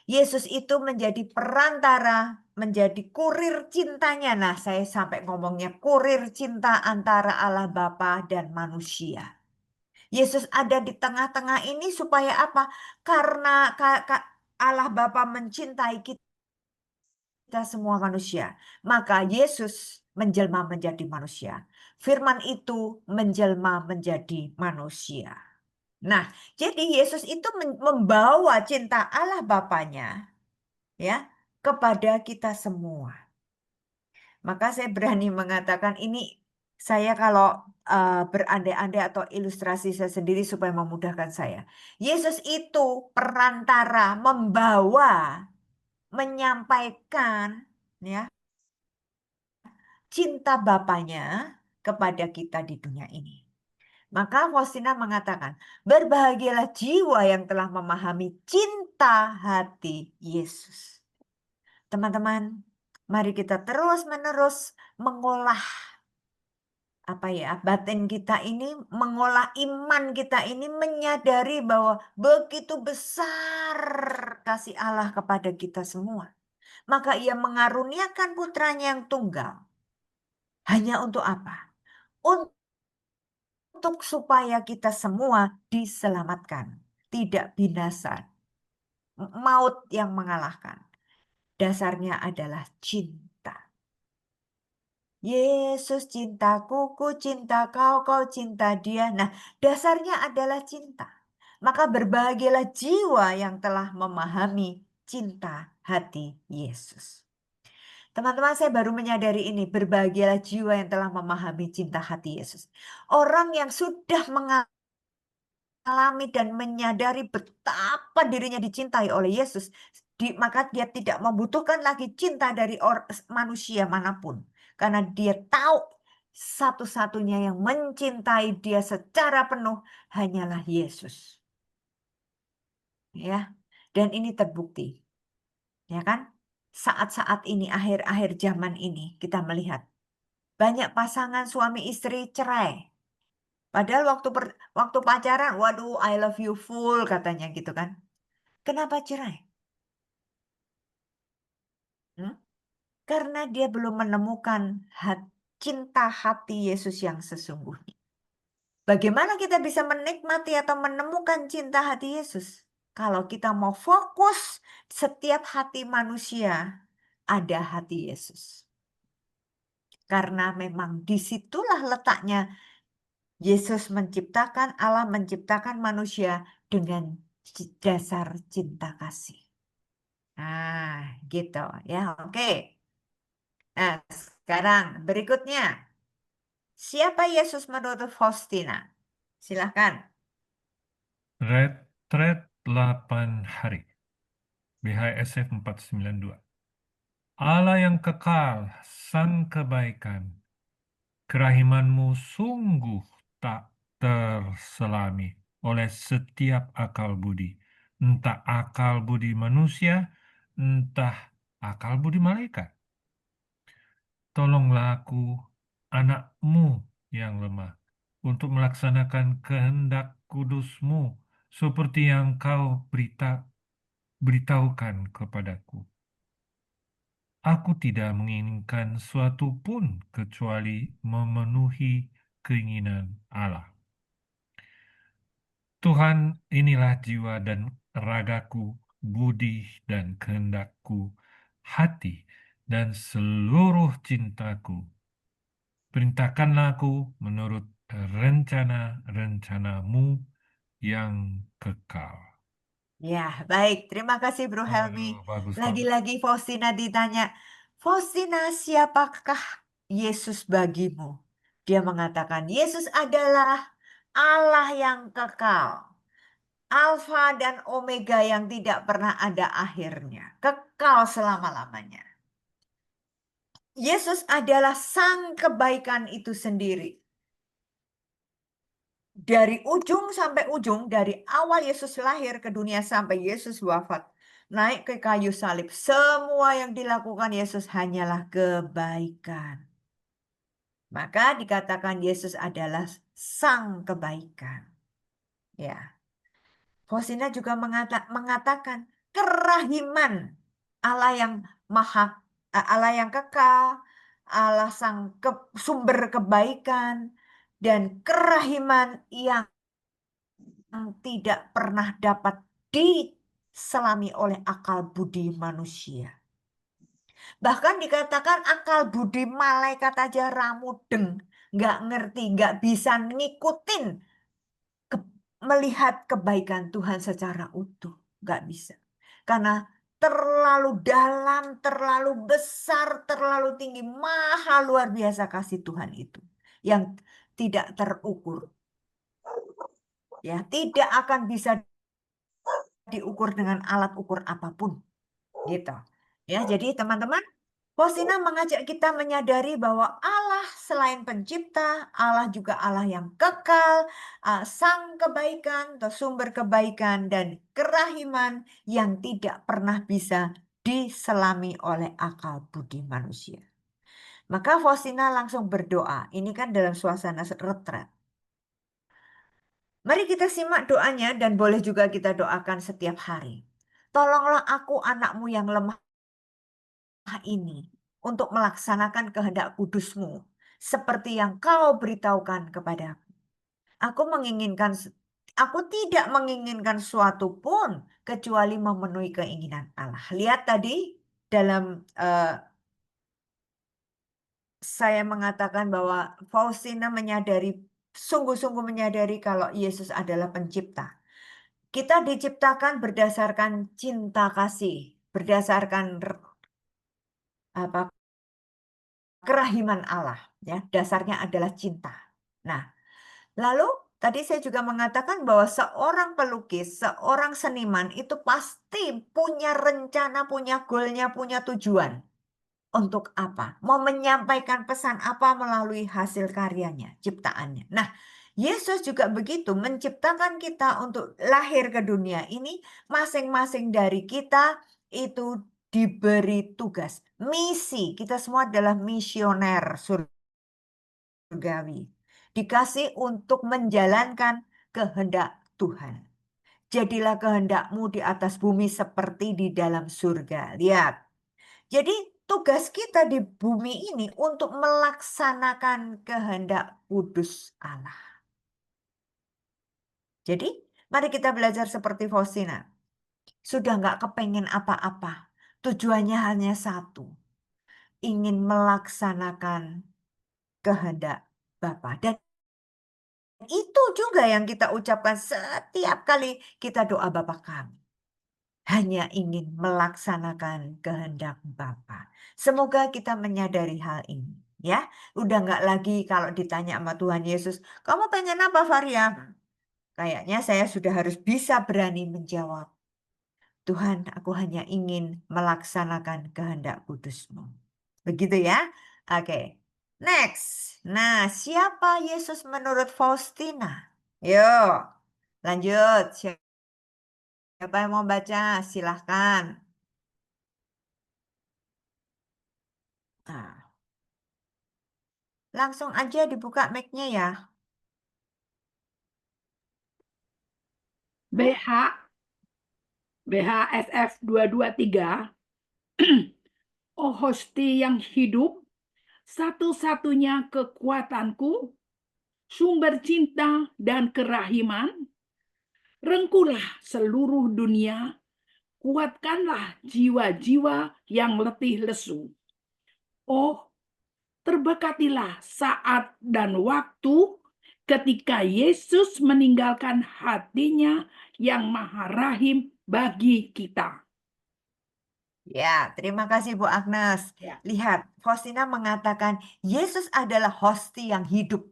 Yesus itu menjadi perantara, menjadi kurir cintanya. Nah, saya sampai ngomongnya kurir cinta antara Allah Bapa dan manusia. Yesus ada di tengah-tengah ini supaya apa? Karena Allah Bapa mencintai kita semua manusia. Maka Yesus menjelma menjadi manusia. Firman itu menjelma menjadi manusia. Nah, jadi Yesus itu membawa cinta Allah Bapanya, ya, kepada kita semua. Maka saya berani mengatakan ini, saya kalau berandai-andai atau ilustrasi saya sendiri supaya memudahkan saya. Yesus itu perantara membawa, menyampaikan, ya, cinta Bapanya kepada kita di dunia ini. Maka Faustina mengatakan, berbahagialah jiwa yang telah memahami cinta hati Yesus. Teman-teman, mari kita terus-menerus mengolah batin kita ini, mengolah iman kita ini, menyadari bahwa begitu besar kasih Allah kepada kita semua. Maka Ia mengaruniakan putranya yang tunggal. Hanya untuk apa? Untuk supaya kita semua diselamatkan, tidak binasa. Maut yang mengalahkan. Dasarnya adalah cinta. Yesus cintaku, ku cinta kau, kau cinta dia. Nah, dasarnya adalah cinta. Maka berbahagialah jiwa yang telah memahami cinta hati Yesus. Teman-teman, saya baru menyadari ini. Berbahagialah jiwa yang telah memahami cinta hati Yesus. Orang yang sudah mengalami dan menyadari betapa dirinya dicintai oleh Yesus, maka dia tidak membutuhkan lagi cinta dari manusia manapun. Karena dia tahu satu-satunya yang mencintai dia secara penuh hanyalah Yesus. Ya, dan ini terbukti. Ya kan? Saat-saat ini, akhir-akhir zaman ini, kita melihat banyak pasangan suami istri cerai. Padahal waktu pacaran, waduh, I love you full katanya gitu kan. Kenapa cerai? Karena dia belum menemukan cinta hati Yesus yang sesungguhnya. Bagaimana kita bisa menikmati atau menemukan cinta hati Yesus? Kalau kita mau fokus, setiap hati manusia ada hati Yesus. Karena memang disitulah letaknya Yesus menciptakan, Allah menciptakan manusia dengan dasar cinta kasih. Nah, gitu ya. Oke. Nah, sekarang berikutnya. Siapa Yesus menurut Faustina? Silahkan. Retret 8 hari. BHSF 492. Allah yang kekal, sang kebaikan, kerahimanmu sungguh tak terselami oleh setiap akal budi. Entah akal budi manusia, entah akal budi malaikat. Tolonglah aku, anakmu yang lemah, untuk melaksanakan kehendak kudusmu, seperti yang kau beritahukan kepadaku. Aku tidak menginginkan suatu pun kecuali memenuhi keinginan Allah. Tuhan, inilah jiwa dan ragaku, budi dan kehendakku, hati dan seluruh cintaku. Perintahkanlah aku menurut rencana-rencanamu yang kekal. Ya, baik. Terima kasih Bro Helmi. Bagus. Lagi-lagi Faustina ditanya, Faustina, siapakah Yesus bagimu? Dia mengatakan, Yesus adalah Allah yang kekal. Alfa dan Omega yang tidak pernah ada akhirnya. Kekal selama-lamanya. Yesus adalah sang kebaikan itu sendiri. Dari ujung sampai ujung, dari awal Yesus lahir ke dunia sampai Yesus wafat, naik ke kayu salib, semua yang dilakukan Yesus hanyalah kebaikan. Maka dikatakan Yesus adalah sang kebaikan. Ya. Faustina juga mengatakan kerahiman Allah yang Allah yang kekal, Allah sang sumber kebaikan, dan kerahiman yang tidak pernah dapat diselami oleh akal budi manusia. Bahkan dikatakan akal budi malaikat aja ramudeng, nggak ngerti, nggak bisa ngikutin melihat kebaikan Tuhan secara utuh. Nggak bisa. Karena terlalu dalam, terlalu besar, terlalu tinggi, mahal luar biasa kasih Tuhan itu. Yang tidak terukur. Ya, tidak akan bisa diukur dengan alat ukur apapun. Gitu. Ya, jadi teman-teman, Faustina mengajak kita menyadari bahwa Allah selain pencipta, Allah juga Allah yang kekal, sang kebaikan atau sumber kebaikan dan kerahiman yang tidak pernah bisa diselami oleh akal budi manusia. Maka Faustina langsung berdoa. Ini kan dalam suasana retret. Mari kita simak doanya dan boleh juga kita doakan setiap hari. Tolonglah aku anakmu yang lemah ini untuk melaksanakan kehendak kudusmu seperti yang kau beritahukan kepadaku. Aku tidak menginginkan suatu pun kecuali memenuhi keinginan Allah. Lihat tadi dalam saya mengatakan bahwa Faustina sungguh-sungguh menyadari kalau Yesus adalah pencipta. Kita diciptakan berdasarkan cinta kasih, berdasarkan kerahiman Allah, ya. Dasarnya adalah cinta. Nah, lalu tadi saya juga mengatakan bahwa seorang pelukis, seorang seniman itu pasti punya rencana, punya goalnya, punya tujuan. Untuk apa? Mau menyampaikan pesan apa melalui hasil karyanya, ciptaannya. Nah, Yesus juga begitu, menciptakan kita untuk lahir ke dunia ini. Masing-masing dari kita itu diberi tugas, misi. Kita semua adalah misioner surgawi. Dikasih untuk menjalankan kehendak Tuhan. Jadilah kehendakmu di atas bumi seperti di dalam surga. Lihat. Jadi tugas kita di bumi ini untuk melaksanakan kehendak kudus Allah. Jadi mari kita belajar seperti Faustina. Sudah nggak kepengen apa-apa. Tujuannya hanya satu. Ingin melaksanakan kehendak Bapa. Dan itu juga yang kita ucapkan setiap kali kita doa Bapa kami. Hanya ingin melaksanakan kehendak Bapa. Semoga kita menyadari hal ini. Ya, udah nggak lagi kalau ditanya sama Tuhan Yesus, kamu pengen apa Varia? Kayaknya saya sudah harus bisa berani menjawab. Tuhan, aku hanya ingin melaksanakan kehendak kudus-Mu. Begitu ya? Oke. Next. Nah, siapa Yesus menurut Faustina? Yuk, lanjut. Siapa yang mau baca? Silahkan. Nah, langsung aja dibuka mic-nya ya. BHSF 223. Oh Hosti yang hidup, satu-satunya kekuatanku, sumber cinta dan kerahiman, rengkuhlah seluruh dunia, kuatkanlah jiwa-jiwa yang letih lesu. Oh, terberkatilah saat dan waktu ketika Yesus meninggalkan hatinya yang maha rahim bagi kita. Ya, terima kasih Bu Agnes. Ya. Lihat, Faustina mengatakan Yesus adalah Hosti yang hidup.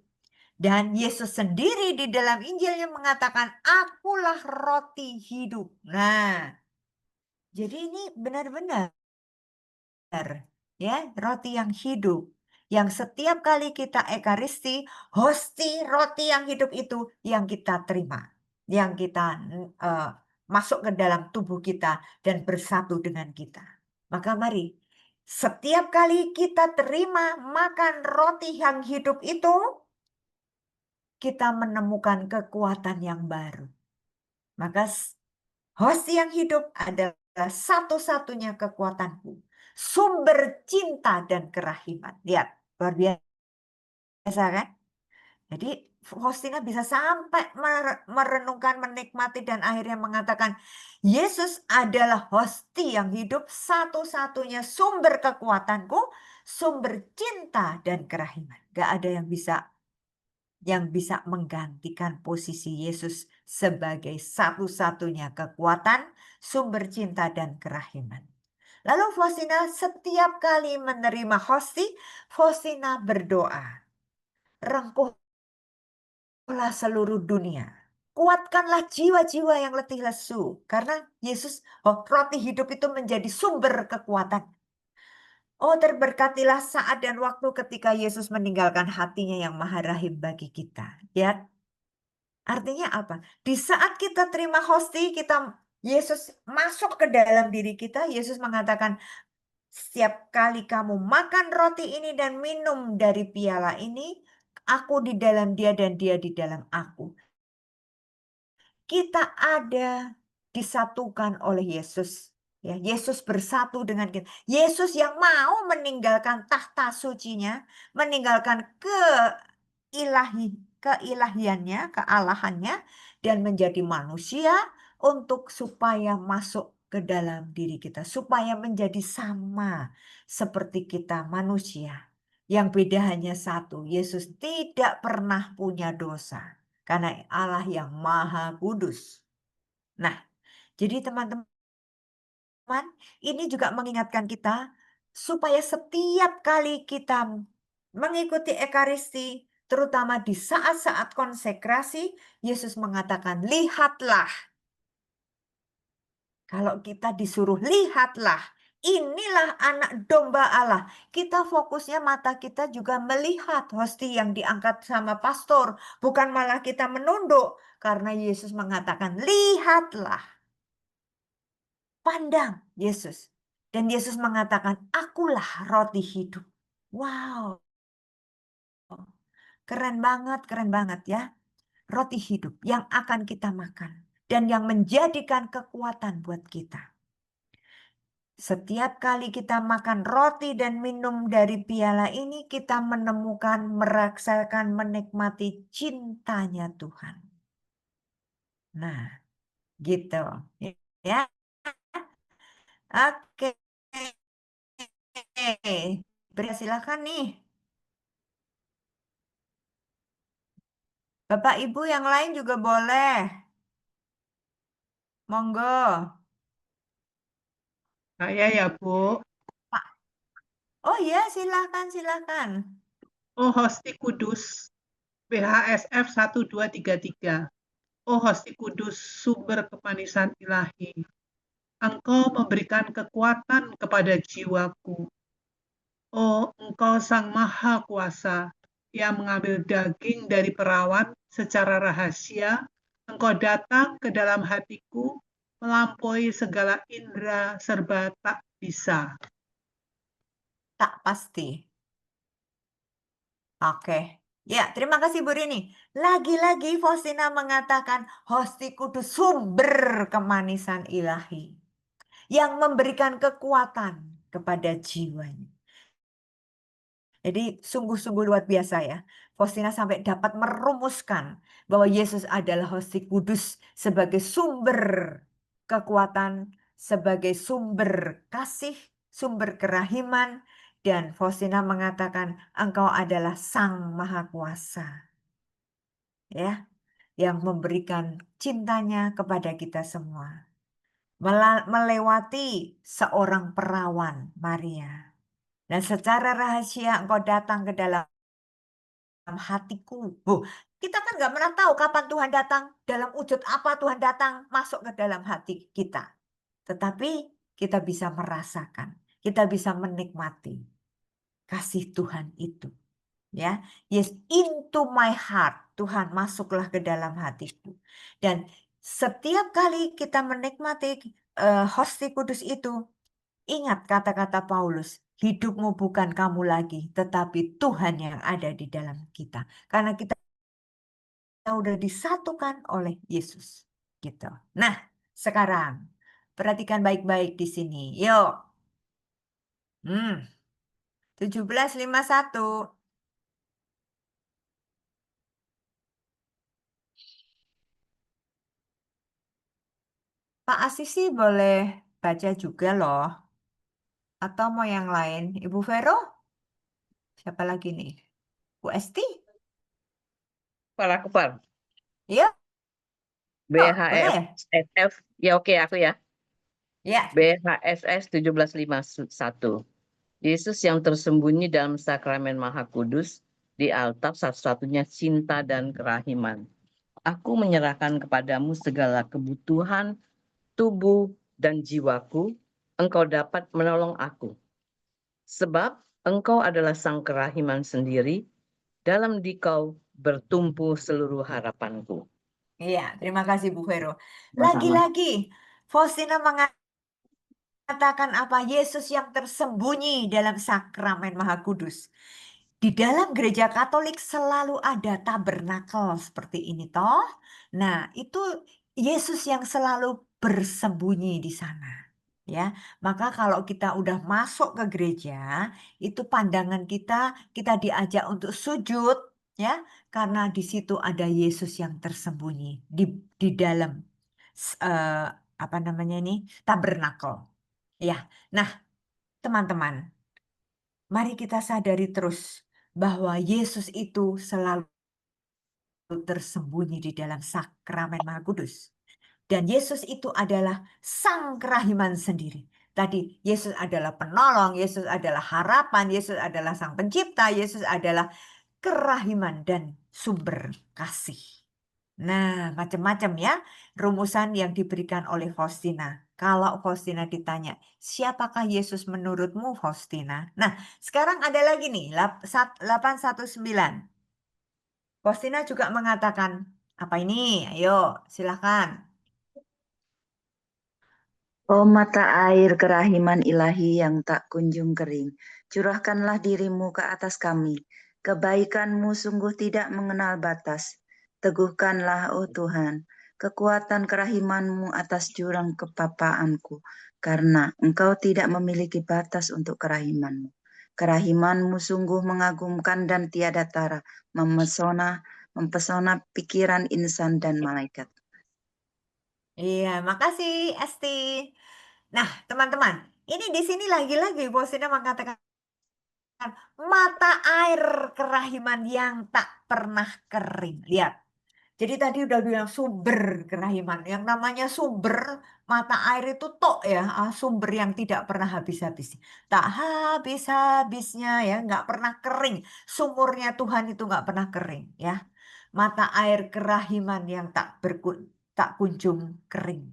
Dan Yesus sendiri di dalam Injilnya mengatakan, akulah roti hidup. Nah, jadi ini benar-benar ya, roti yang hidup. Yang setiap kali kita ekaristi, hosti roti yang hidup itu yang kita terima. Yang kita masuk ke dalam tubuh kita dan bersatu dengan kita. Maka mari, setiap kali kita terima makan roti yang hidup itu, kita menemukan kekuatan yang baru. Maka hosti yang hidup adalah satu-satunya kekuatanku. Sumber cinta dan kerahiman. Lihat, luar biasa kan? Jadi Faustina bisa sampai merenungkan, menikmati, dan akhirnya mengatakan Yesus adalah hosti yang hidup, satu-satunya sumber kekuatanku, sumber cinta dan kerahiman. Gak ada yang bisa menggantikan posisi Yesus sebagai satu-satunya kekuatan, sumber cinta dan kerahiman. Lalu Faustina setiap kali menerima hosti, Faustina berdoa, rengkuhlah seluruh dunia. Kuatkanlah jiwa-jiwa yang letih lesu. Karena Yesus, roti hidup itu menjadi sumber kekuatan. Oh, terberkatilah saat dan waktu ketika Yesus meninggalkan hatinya yang maha rahim bagi kita. Ya, artinya apa? Di saat kita terima hosti, Yesus masuk ke dalam diri kita. Yesus mengatakan, setiap kali kamu makan roti ini dan minum dari piala ini, aku di dalam dia dan dia di dalam aku. Kita ada disatukan oleh Yesus. Ya, Yesus bersatu dengan kita. Yesus yang mau meninggalkan tahta sucinya, meninggalkan keilahiannya, kealahannya, dan menjadi manusia untuk supaya masuk ke dalam diri kita. Supaya menjadi sama seperti kita manusia. Yang beda hanya satu, Yesus tidak pernah punya dosa. Karena Allah yang maha kudus. Nah, jadi teman-teman, ini juga mengingatkan kita supaya setiap kali kita mengikuti Ekaristi, terutama di saat-saat konsekrasi, Yesus mengatakan, lihatlah. Kalau kita disuruh lihatlah, inilah anak domba Allah. Kita fokusnya mata kita juga melihat hosti yang diangkat sama pastor. Bukan malah kita menunduk. Karena Yesus mengatakan, lihatlah. Pandang Yesus. Dan Yesus mengatakan, akulah roti hidup. Wow. Keren banget ya. Roti hidup yang akan kita makan. Dan yang menjadikan kekuatan buat kita. Setiap kali kita makan roti dan minum dari piala ini, kita menemukan, merasakan, menikmati cintanya Tuhan. Nah, gitu. Ya. Oke. Silakan nih. Bapak Ibu yang lain juga boleh. Monggo. Saya ya, Bu. Oh iya, silakan. Oh Hosti Kudus, BHSF 1233. Oh Hosti Kudus, sumber kemanisan ilahi. Engkau memberikan kekuatan kepada jiwaku. Oh, Engkau Sang Maha Kuasa yang mengambil daging dari perawan secara rahasia. Engkau datang ke dalam hatiku, melampaui segala indera serba tak bisa. Tak pasti. Oke. Ya, terima kasih Bu Rini. Lagi-lagi Faustina mengatakan Hosti Kudus sumber kemanisan ilahi yang memberikan kekuatan kepada jiwanya. Jadi sungguh-sungguh luar biasa ya. Faustina sampai dapat merumuskan bahwa Yesus adalah Hosti Kudus sebagai sumber kekuatan, sebagai sumber kasih, sumber kerahiman, dan Faustina mengatakan engkau adalah Sang Maha Kuasa. Ya, yang memberikan cintanya kepada kita semua. Melewati seorang perawan Maria. Dan secara rahasia engkau datang ke dalam hatiku. Kita kan nggak pernah tahu kapan Tuhan datang, dalam wujud apa Tuhan datang masuk ke dalam hati kita. Tetapi kita bisa merasakan, kita bisa menikmati kasih Tuhan itu. Ya, yes, into my heart. Tuhan masuklah ke dalam hatiku. Dan setiap kali kita menikmati Hosti Kudus itu, ingat kata-kata Paulus, hidupmu bukan kamu lagi, tetapi Tuhan yang ada di dalam kita. Karena kita udah disatukan oleh Yesus. Gitu. Nah, sekarang perhatikan baik-baik di sini. Yuk. 17:51. Pak Asisi boleh baca juga loh. Atau mau yang lain? Ibu Vero? Siapa lagi nih? Bu Esti? Aku, Pak. Iya. boleh. BHSF, ya oke aku ya. Ya. BHSS 1751. Yesus yang tersembunyi dalam sakramen Maha Kudus, di altar satu-satunya cinta dan kerahiman. Aku menyerahkan kepadamu segala kebutuhan tubuh dan jiwaku, engkau dapat menolong aku. Sebab engkau adalah sang kerahiman sendiri, dalam dikau bertumpu seluruh harapanku. Iya, terima kasih Bu Vero. Lagi-lagi, Faustina mengatakan apa? Yesus yang tersembunyi dalam sakramen Maha Kudus. Di dalam gereja Katolik selalu ada tabernakel seperti ini toh. Nah, itu Yesus yang selalu bersembunyi di sana. Ya, maka kalau kita udah masuk ke gereja, itu pandangan kita diajak untuk sujud, ya, karena di situ ada Yesus yang tersembunyi di dalam apa namanya ini tabernakel. Ya, nah teman-teman, mari kita sadari terus bahwa Yesus itu selalu tersembunyi di dalam sakramen Maha Kudus. Dan Yesus itu adalah sang kerahiman sendiri. Tadi Yesus adalah penolong, Yesus adalah harapan, Yesus adalah sang pencipta, Yesus adalah kerahiman dan sumber kasih. Nah, macam-macam ya rumusan yang diberikan oleh Faustina. Kalau Faustina ditanya, siapakah Yesus menurutmu, Faustina? Nah, sekarang ada lagi nih, 819. Faustina juga mengatakan, apa ini? Ayo, silakan. Oh mata air kerahiman ilahi yang tak kunjung kering, curahkanlah dirimu ke atas kami. Kebaikanmu sungguh tidak mengenal batas. Teguhkanlah, oh Tuhan, kekuatan kerahimanmu atas jurang kepapaanku, karena engkau tidak memiliki batas untuk kerahimanmu. Kerahimanmu sungguh mengagumkan dan tiada tara, mempesona pikiran insan dan malaikat. Iya, makasih Esti. Nah, teman-teman, ini di sini lagi-lagi Faustina mengatakan mata air kerahiman yang tak pernah kering. Lihat. Jadi tadi udah bilang sumber kerahiman. Yang namanya sumber mata air itu tok ya, sumber yang tidak pernah habis-habis. Tak habis-habisnya ya, nggak pernah kering. Sumurnya Tuhan itu nggak pernah kering ya. Mata air kerahiman yang tak kunjung kering.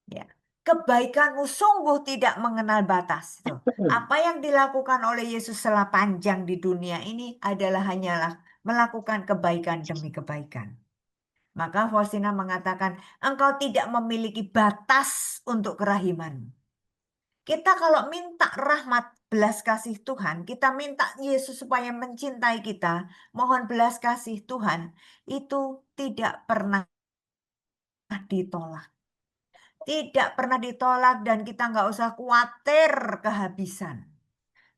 Ya. Kebaikanmu sungguh tidak mengenal batas. Tuh. Apa yang dilakukan oleh Yesus sepanjang di dunia ini adalah hanyalah melakukan kebaikan demi kebaikan. Maka Faustina mengatakan, engkau tidak memiliki batas untuk kerahiman. Kita kalau minta rahmat belas kasih Tuhan, kita minta Yesus supaya mencintai kita, mohon belas kasih Tuhan, itu tidak pernah ditolak. Tidak pernah ditolak dan kita nggak usah khawatir kehabisan.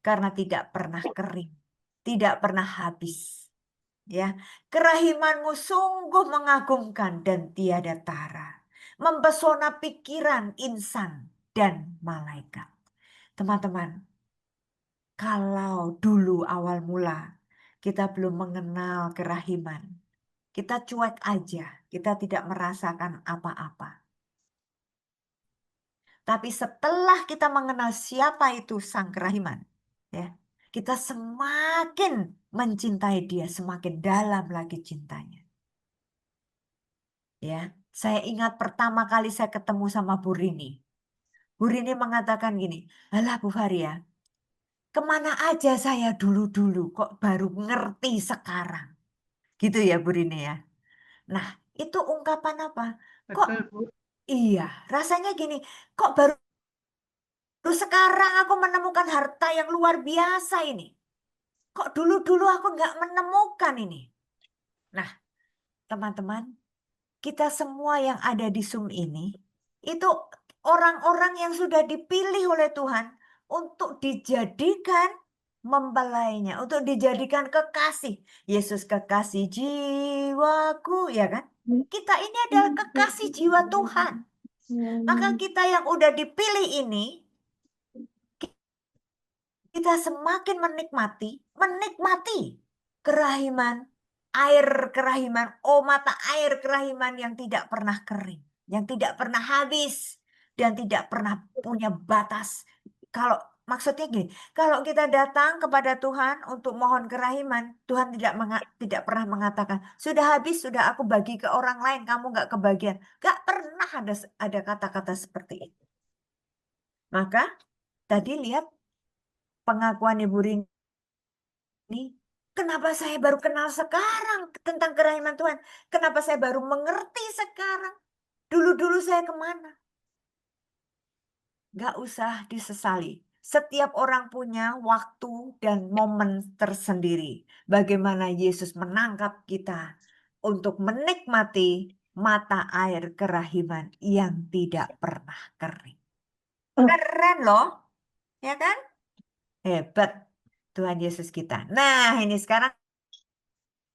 Karena tidak pernah kering, tidak pernah habis. Ya, kerahimanmu sungguh mengagumkan dan tiada tara, mempesona pikiran insan dan malaikat. Teman-teman, kalau dulu awal mula kita belum mengenal kerahiman, kita cuek aja, kita tidak merasakan apa-apa. Tapi setelah kita mengenal siapa itu sang kerahiman, ya, kita semakin mencintai dia, semakin dalam lagi cintanya. Ya, saya ingat pertama kali saya ketemu sama Bu Rini. Bu Rini mengatakan gini, alah Bu Faria, kemana aja saya dulu-dulu kok baru ngerti sekarang. Gitu ya Bu Rini ya. Nah, itu ungkapan apa? Kok Betul, Bu. iya, rasanya gini, kok baru sekarang aku menemukan harta yang luar biasa ini. Kok dulu-dulu aku nggak menemukan ini. Nah, teman-teman, kita semua yang ada di Zoom ini, itu orang-orang yang sudah dipilih oleh Tuhan untuk dijadikan mempelainya, untuk dijadikan kekasih. Yesus kekasih jiwaku, ya kan? Kita ini adalah kekasih jiwa Tuhan. Maka kita yang udah dipilih ini, kita semakin menikmati kerahiman, air kerahiman, mata air kerahiman yang tidak pernah kering, yang tidak pernah habis, dan tidak pernah punya batas. Kalau maksudnya gini, kalau kita datang kepada Tuhan untuk mohon kerahiman, Tuhan tidak pernah mengatakan, sudah habis, sudah aku bagi ke orang lain, kamu nggak kebagian. Nggak pernah ada kata-kata seperti itu. Maka tadi lihat pengakuan Ibu Rini, kenapa saya baru kenal sekarang tentang kerahiman Tuhan? Kenapa saya baru mengerti sekarang? Dulu-dulu saya kemana? Gak usah disesali. Setiap orang punya waktu dan momen tersendiri. Bagaimana Yesus menangkap kita untuk menikmati mata air kerahiman yang tidak pernah kering. Keren loh, ya kan? Hebat Tuhan Yesus kita. Nah, ini sekarang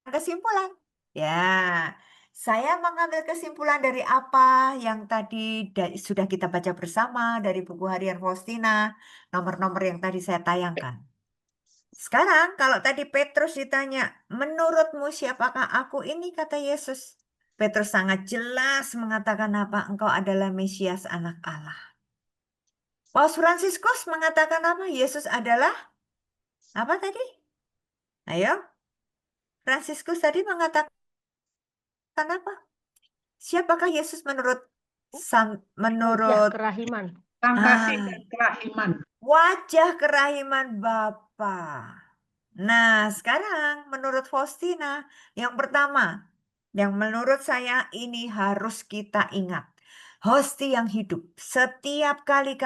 kesimpulan. Ya, saya mengambil kesimpulan dari apa yang tadi sudah kita baca bersama dari buku harian Faustina, nomor-nomor yang tadi saya tayangkan. Sekarang kalau tadi Petrus ditanya, menurutmu siapakah aku ini, kata Yesus. Petrus sangat jelas mengatakan apa? Engkau adalah Mesias, anak Allah. Paus Fransiskus mengatakan apa? Yesus adalah apa tadi? Ayo, Fransiskus tadi mengatakan apa? Siapakah Yesus menurut Wajah menurut kerahiman. Sang kasih ah, dan kerahiman. wajah kerahiman Bapa. Nah, sekarang menurut Faustina, yang pertama, yang menurut saya ini harus kita ingat. Hosti yang hidup. Setiap kali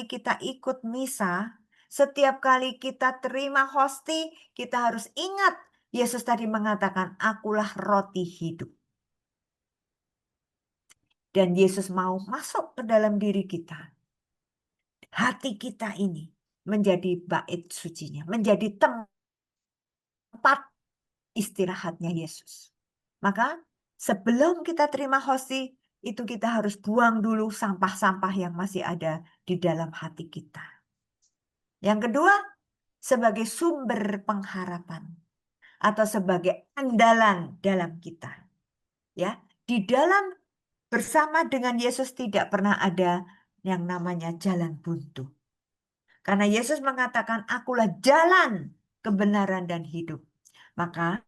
kita ikut misa, setiap kali kita terima hosti, kita harus ingat. Yesus tadi mengatakan, akulah roti hidup. Dan Yesus mau masuk ke dalam diri kita. Hati kita ini menjadi bait sucinya, menjadi tempat istirahatnya Yesus. Maka sebelum kita terima hosti, itu kita harus buang dulu sampah-sampah yang masih ada di dalam hati kita. Yang kedua, sebagai sumber pengharapan atau sebagai andalan dalam kita. Ya, di dalam bersama dengan Yesus tidak pernah ada yang namanya jalan buntu. Karena Yesus mengatakan, akulah jalan, kebenaran, dan hidup. Maka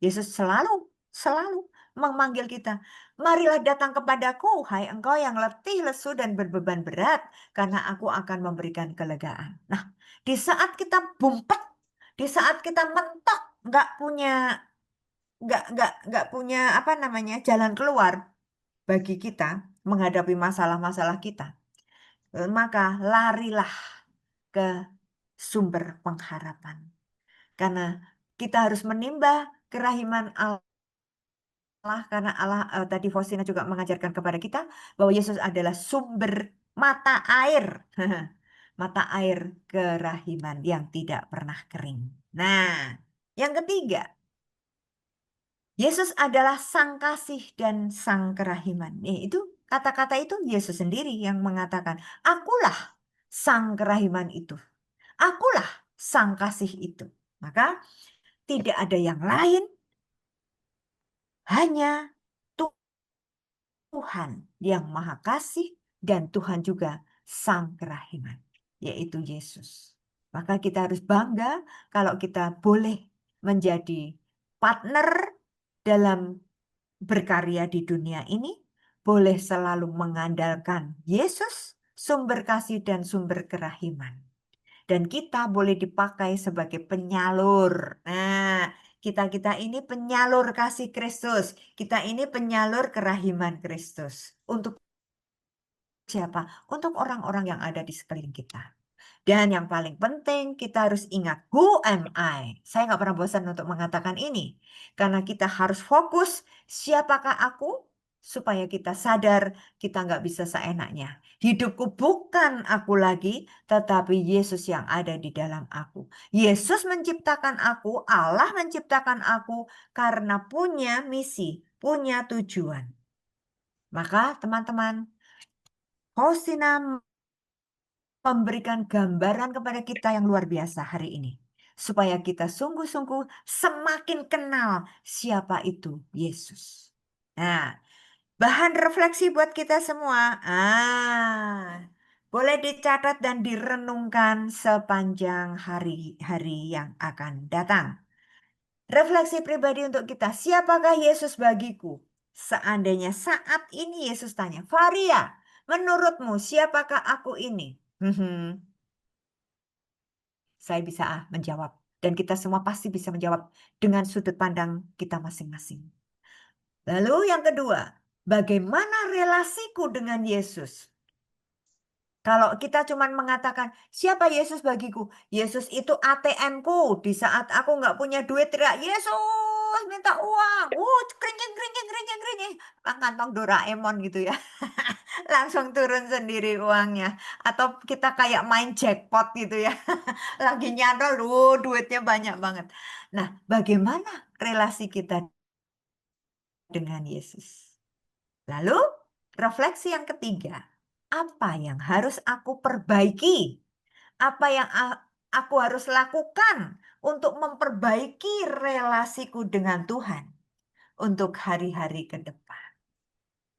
Yesus selalu memanggil kita. Marilah datang kepadaku, hai engkau yang letih, lesu, dan berbeban berat, karena aku akan memberikan kelegaan. Nah, di saat kita bumpet, di saat kita mentok, nggak punya apa namanya jalan keluar bagi kita menghadapi masalah-masalah kita, maka larilah ke sumber pengharapan. Karena kita harus menimba kerahiman Allah, karena Allah tadi Faustina juga mengajarkan kepada kita bahwa Yesus adalah sumber mata air. Mata air kerahiman yang tidak pernah kering. Nah, yang ketiga, Yesus adalah sang kasih dan sang kerahiman. Itu kata-kata itu Yesus sendiri yang mengatakan, akulah sang kerahiman itu. Akulah sang kasih itu. Maka tidak ada yang lain, hanya Tuhan yang maha kasih dan Tuhan juga sang kerahiman, yaitu Yesus. Maka kita harus bangga kalau kita boleh menjadi partner dalam berkarya di dunia ini, boleh selalu mengandalkan Yesus, sumber kasih dan sumber kerahiman. Dan kita boleh dipakai sebagai penyalur. Nah, kita ini penyalur kasih Kristus. Kita ini penyalur kerahiman Kristus. Untuk siapa? Untuk orang-orang yang ada di sekeliling kita. Dan yang paling penting kita harus ingat, who am I? Saya nggak pernah bosan untuk mengatakan ini. Karena kita harus fokus, siapakah aku? Supaya kita sadar kita nggak bisa seenaknya. Hidupku bukan aku lagi, tetapi Yesus yang ada di dalam aku. Yesus menciptakan aku, Allah menciptakan aku karena punya misi, punya tujuan. Maka teman-teman, Faustina memberikan gambaran kepada kita yang luar biasa hari ini. Supaya kita sungguh-sungguh semakin kenal siapa itu Yesus. Nah, bahan refleksi buat kita semua. Boleh dicatat dan direnungkan sepanjang hari-hari yang akan datang. Refleksi pribadi untuk kita. Siapakah Yesus bagiku? Seandainya saat ini Yesus tanya, Varia, menurutmu siapakah aku ini? Saya bisa menjawab. Dan kita semua pasti bisa menjawab dengan sudut pandang kita masing-masing. Lalu yang kedua, bagaimana relasiku dengan Yesus? Kalau kita cuma mengatakan, siapa Yesus bagiku? Yesus itu ATM-ku. Di saat aku nggak punya duit, teriak, Yesus minta uang. Kerincing. Kantong Doraemon gitu ya. Langsung turun sendiri uangnya. Atau kita kayak main jackpot gitu ya. Lagi nyantol, duitnya banyak banget. Nah, bagaimana relasi kita dengan Yesus? Lalu, refleksi yang ketiga. Apa yang harus aku perbaiki? Apa yang aku harus lakukan untuk memperbaiki relasiku dengan Tuhan untuk hari-hari ke depan?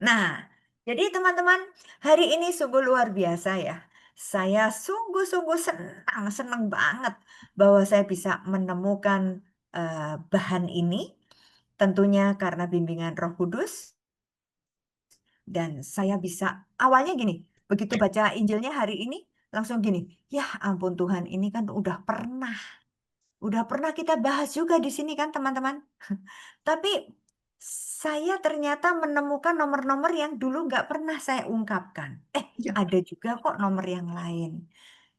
Nah, Jadi teman-teman, hari ini sungguh luar biasa ya. Saya sungguh-sungguh senang banget bahwa saya bisa menemukan bahan ini. Tentunya karena bimbingan Roh Kudus. Dan saya bisa, awalnya gini, begitu baca Injilnya hari ini, langsung gini, ya ampun Tuhan, ini kan udah pernah kita bahas juga di sini kan teman-teman. Tapi saya ternyata menemukan nomor-nomor yang dulu nggak pernah saya ungkapkan. Ya. Ada juga kok nomor yang lain.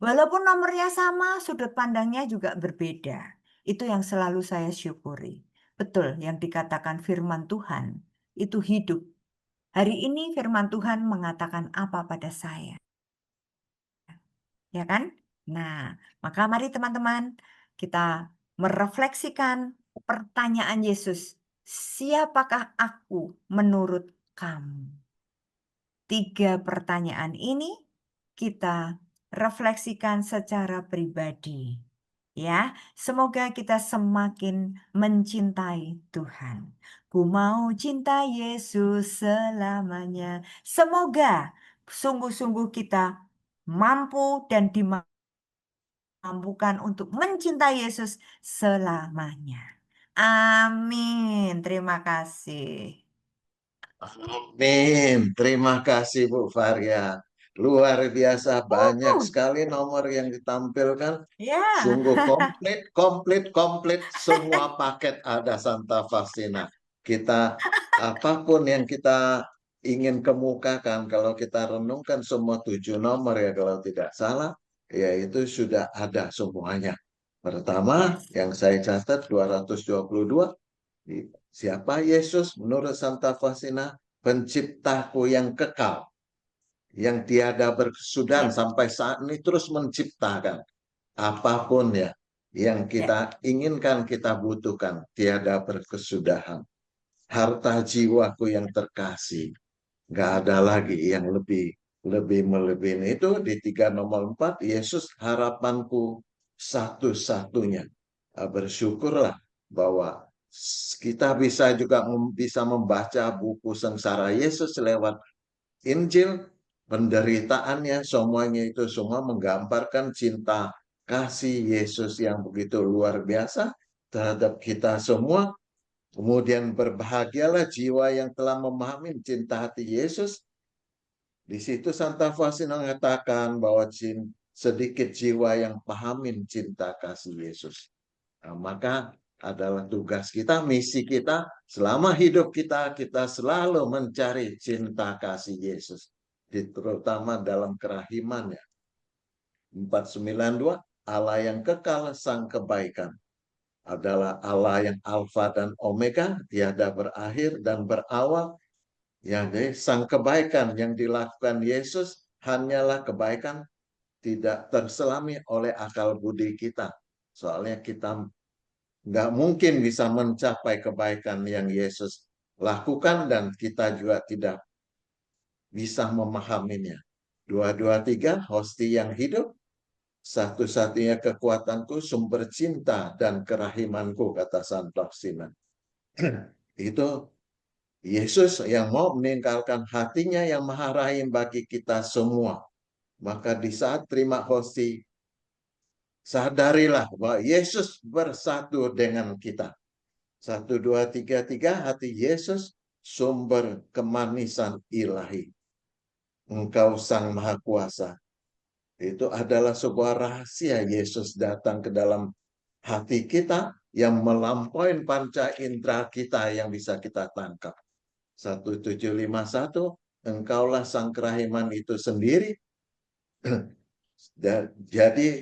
Walaupun nomornya sama, sudut pandangnya juga berbeda. Itu yang selalu saya syukuri. Betul yang dikatakan firman Tuhan, itu hidup. Hari ini firman Tuhan mengatakan apa pada saya? Ya kan? Nah, maka mari teman-teman kita merefleksikan pertanyaan Yesus. Siapakah aku menurut kamu? 3 pertanyaan ini kita refleksikan secara pribadi. Ya, semoga kita semakin mencintai Tuhan. Ku mau cinta Yesus selamanya. Semoga sungguh-sungguh kita mampu dan dimampukan untuk mencintai Yesus selamanya. Amin. Terima kasih. Amin. Terima kasih Bu Varia. Luar biasa, banyak Oh, sekali nomor yang ditampilkan. ya. Sungguh komplit. Semua paket ada Santa Faustina. Kita, apapun yang kita ingin kemukakan, kalau kita renungkan semua 7 nomor ya kalau tidak salah, ya itu sudah ada semuanya. Pertama, Yes. yang saya catat 222, siapa Yesus menurut Santa Faustina? Penciptaku yang kekal, yang tiada berkesudahan Ya. sampai saat ini terus menciptakan. Apapun ya yang kita inginkan, kita butuhkan, tiada berkesudahan. Harta jiwaku yang terkasih, nggak ada lagi yang lebih melebihi itu. Di 3 nomor 4, Yesus harapanku satu-satunya. Bersyukurlah bahwa kita bisa juga bisa membaca buku sengsara Yesus lewat Injil, penderitaannya, semuanya itu semua menggambarkan cinta kasih Yesus yang begitu luar biasa terhadap kita semua. Kemudian berbahagialah jiwa yang telah memahami cinta hati Yesus. Di situ Santa Faustina mengatakan bahwa sedikit jiwa yang pahamin cinta kasih Yesus. Nah, maka adalah tugas kita, misi kita, selama hidup kita, kita selalu mencari cinta kasih Yesus. Terutama dalam kerahimannya. 492, Allah yang kekal sang kebaikan. Adalah Allah yang Alfa dan Omega, tiada berakhir dan berawal. Ya, jadi sang kebaikan yang dilakukan Yesus hanyalah kebaikan, tidak terselami oleh akal budi kita. Soalnya kita nggak mungkin bisa mencapai kebaikan yang Yesus lakukan dan kita juga tidak bisa memahaminya. 223, hosti yang hidup, satu-satunya kekuatanku, sumber cinta dan kerahimanku, kata Santa Faustina. Itu Yesus yang mau meninggalkan hatinya yang maha rahim bagi kita semua. Maka di saat terima hosti, sadarilah bahwa Yesus bersatu dengan kita. 1, 2, 3, hati Yesus, sumber kemanisan ilahi. Engkau sang maha kuasa. Itu adalah sebuah rahasia. Yesus datang ke dalam hati kita yang melampaui panca indera kita yang bisa kita tangkap. 1751, engkaulah sang kerahiman itu sendiri. Jadi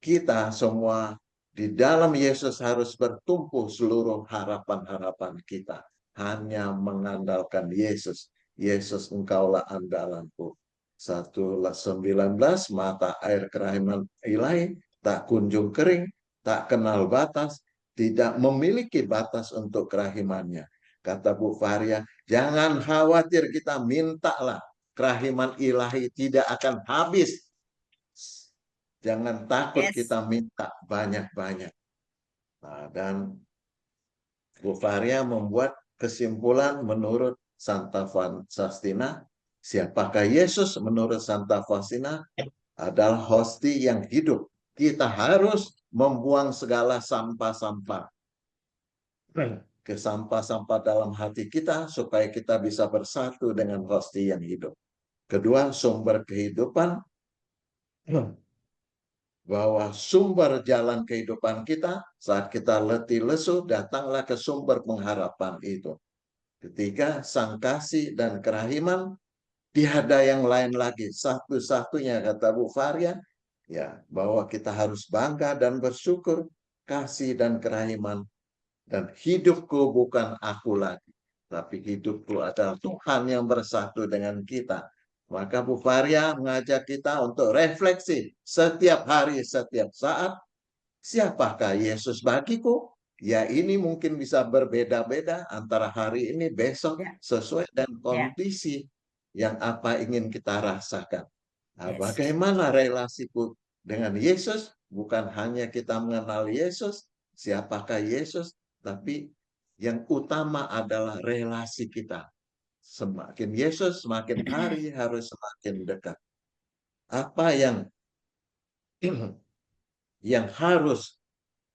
kita semua di dalam Yesus harus bertumpu seluruh harapan-harapan kita. Hanya mengandalkan Yesus. Yesus, engkaulah andalanku. 1:19, mata air kerahiman ilahi tak kunjung kering, tak kenal batas, tidak memiliki batas untuk kerahimannya. Kata Bu Varia, jangan khawatir, kita mintalah. Kerahiman ilahi tidak akan habis. Jangan takut, kita minta banyak-banyak. Nah, dan Bu Varia membuat kesimpulan menurut Santa Faustina, Siapakah Yesus? Menurut Santa Faustina adalah hosti yang hidup. Kita harus membuang segala sampah-sampah ke sampah-sampah dalam hati kita supaya kita bisa bersatu dengan hosti yang hidup. Kedua, sumber kehidupan, bahwa sumber jalan kehidupan kita saat kita letih lesu, datanglah ke sumber pengharapan itu. Ketiga, sang kasih dan kerahiman, tiada yang lain lagi. Satu-satunya, kata Bu Faria, ya, bahwa kita harus bangga dan bersyukur, kasih dan kerahiman. Dan hidupku bukan aku lagi, tapi hidupku adalah Tuhan yang bersatu dengan kita. Maka Bu Faria mengajak kita untuk refleksi setiap hari, setiap saat. Siapakah Yesus bagiku? Ya, ini mungkin bisa berbeda-beda antara hari ini, besok, Ya, sesuai dan ya, kondisi yang apa ingin kita rasakan. Nah, yes. bagaimana relasiku dengan Yesus? Bukan hanya kita mengenal Yesus, siapakah Yesus, tapi yang utama adalah relasi kita. Semakin Yesus, semakin hari harus semakin dekat. Apa yang harus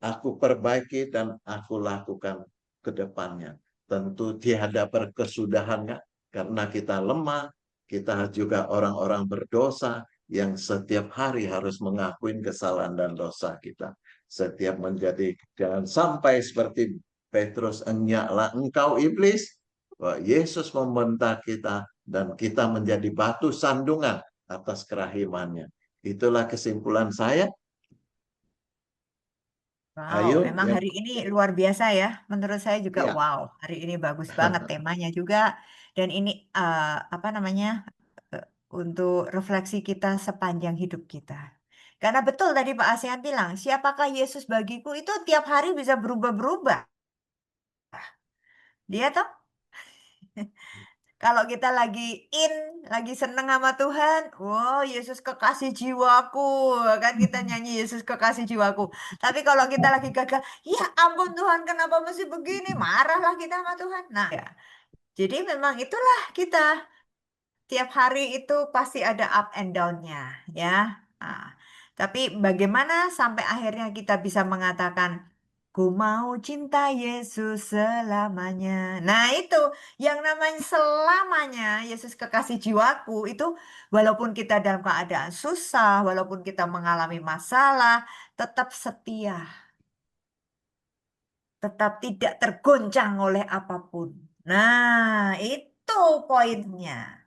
aku perbaiki dan aku lakukan ke depannya? Tentu tiada berkesudahannya, karena kita lemah, kita juga orang-orang berdosa yang setiap hari harus mengakuin kesalahan dan dosa kita. Setiap menjadi, jangan sampai seperti Petrus, enyaklah engkau iblis. Bahwa Yesus membentak kita dan kita menjadi batu sandungan atas kerahimannya. Itulah kesimpulan saya. Wow, Ayo, emang yang hari ini luar biasa ya. Menurut saya juga ya. wow, hari ini bagus banget temanya juga. Dan ini apa namanya eh, untuk refleksi kita sepanjang hidup kita. Karena betul tadi Pak ASEAN bilang, siapakah Yesus bagiku itu tiap hari bisa berubah-berubah. Dia tuh kalau kita lagi seneng sama Tuhan, wow Yesus kekasih jiwaku, kan kita nyanyi Yesus kekasih jiwaku. Tapi kalau kita lagi gagal, ya ampun Tuhan kenapa mesti begini, marahlah kita sama Tuhan. Nah, ya. Jadi memang itulah kita. Tiap hari itu pasti ada up and down-nya, ya. Nah, tapi bagaimana sampai akhirnya kita bisa mengatakan, ku mau cinta Yesus selamanya. Nah, itu yang namanya selamanya, Yesus kekasih jiwaku, itu walaupun kita dalam keadaan susah, walaupun kita mengalami masalah, tetap setia, tetap tidak tergoncang oleh apapun. Nah, itu poinnya.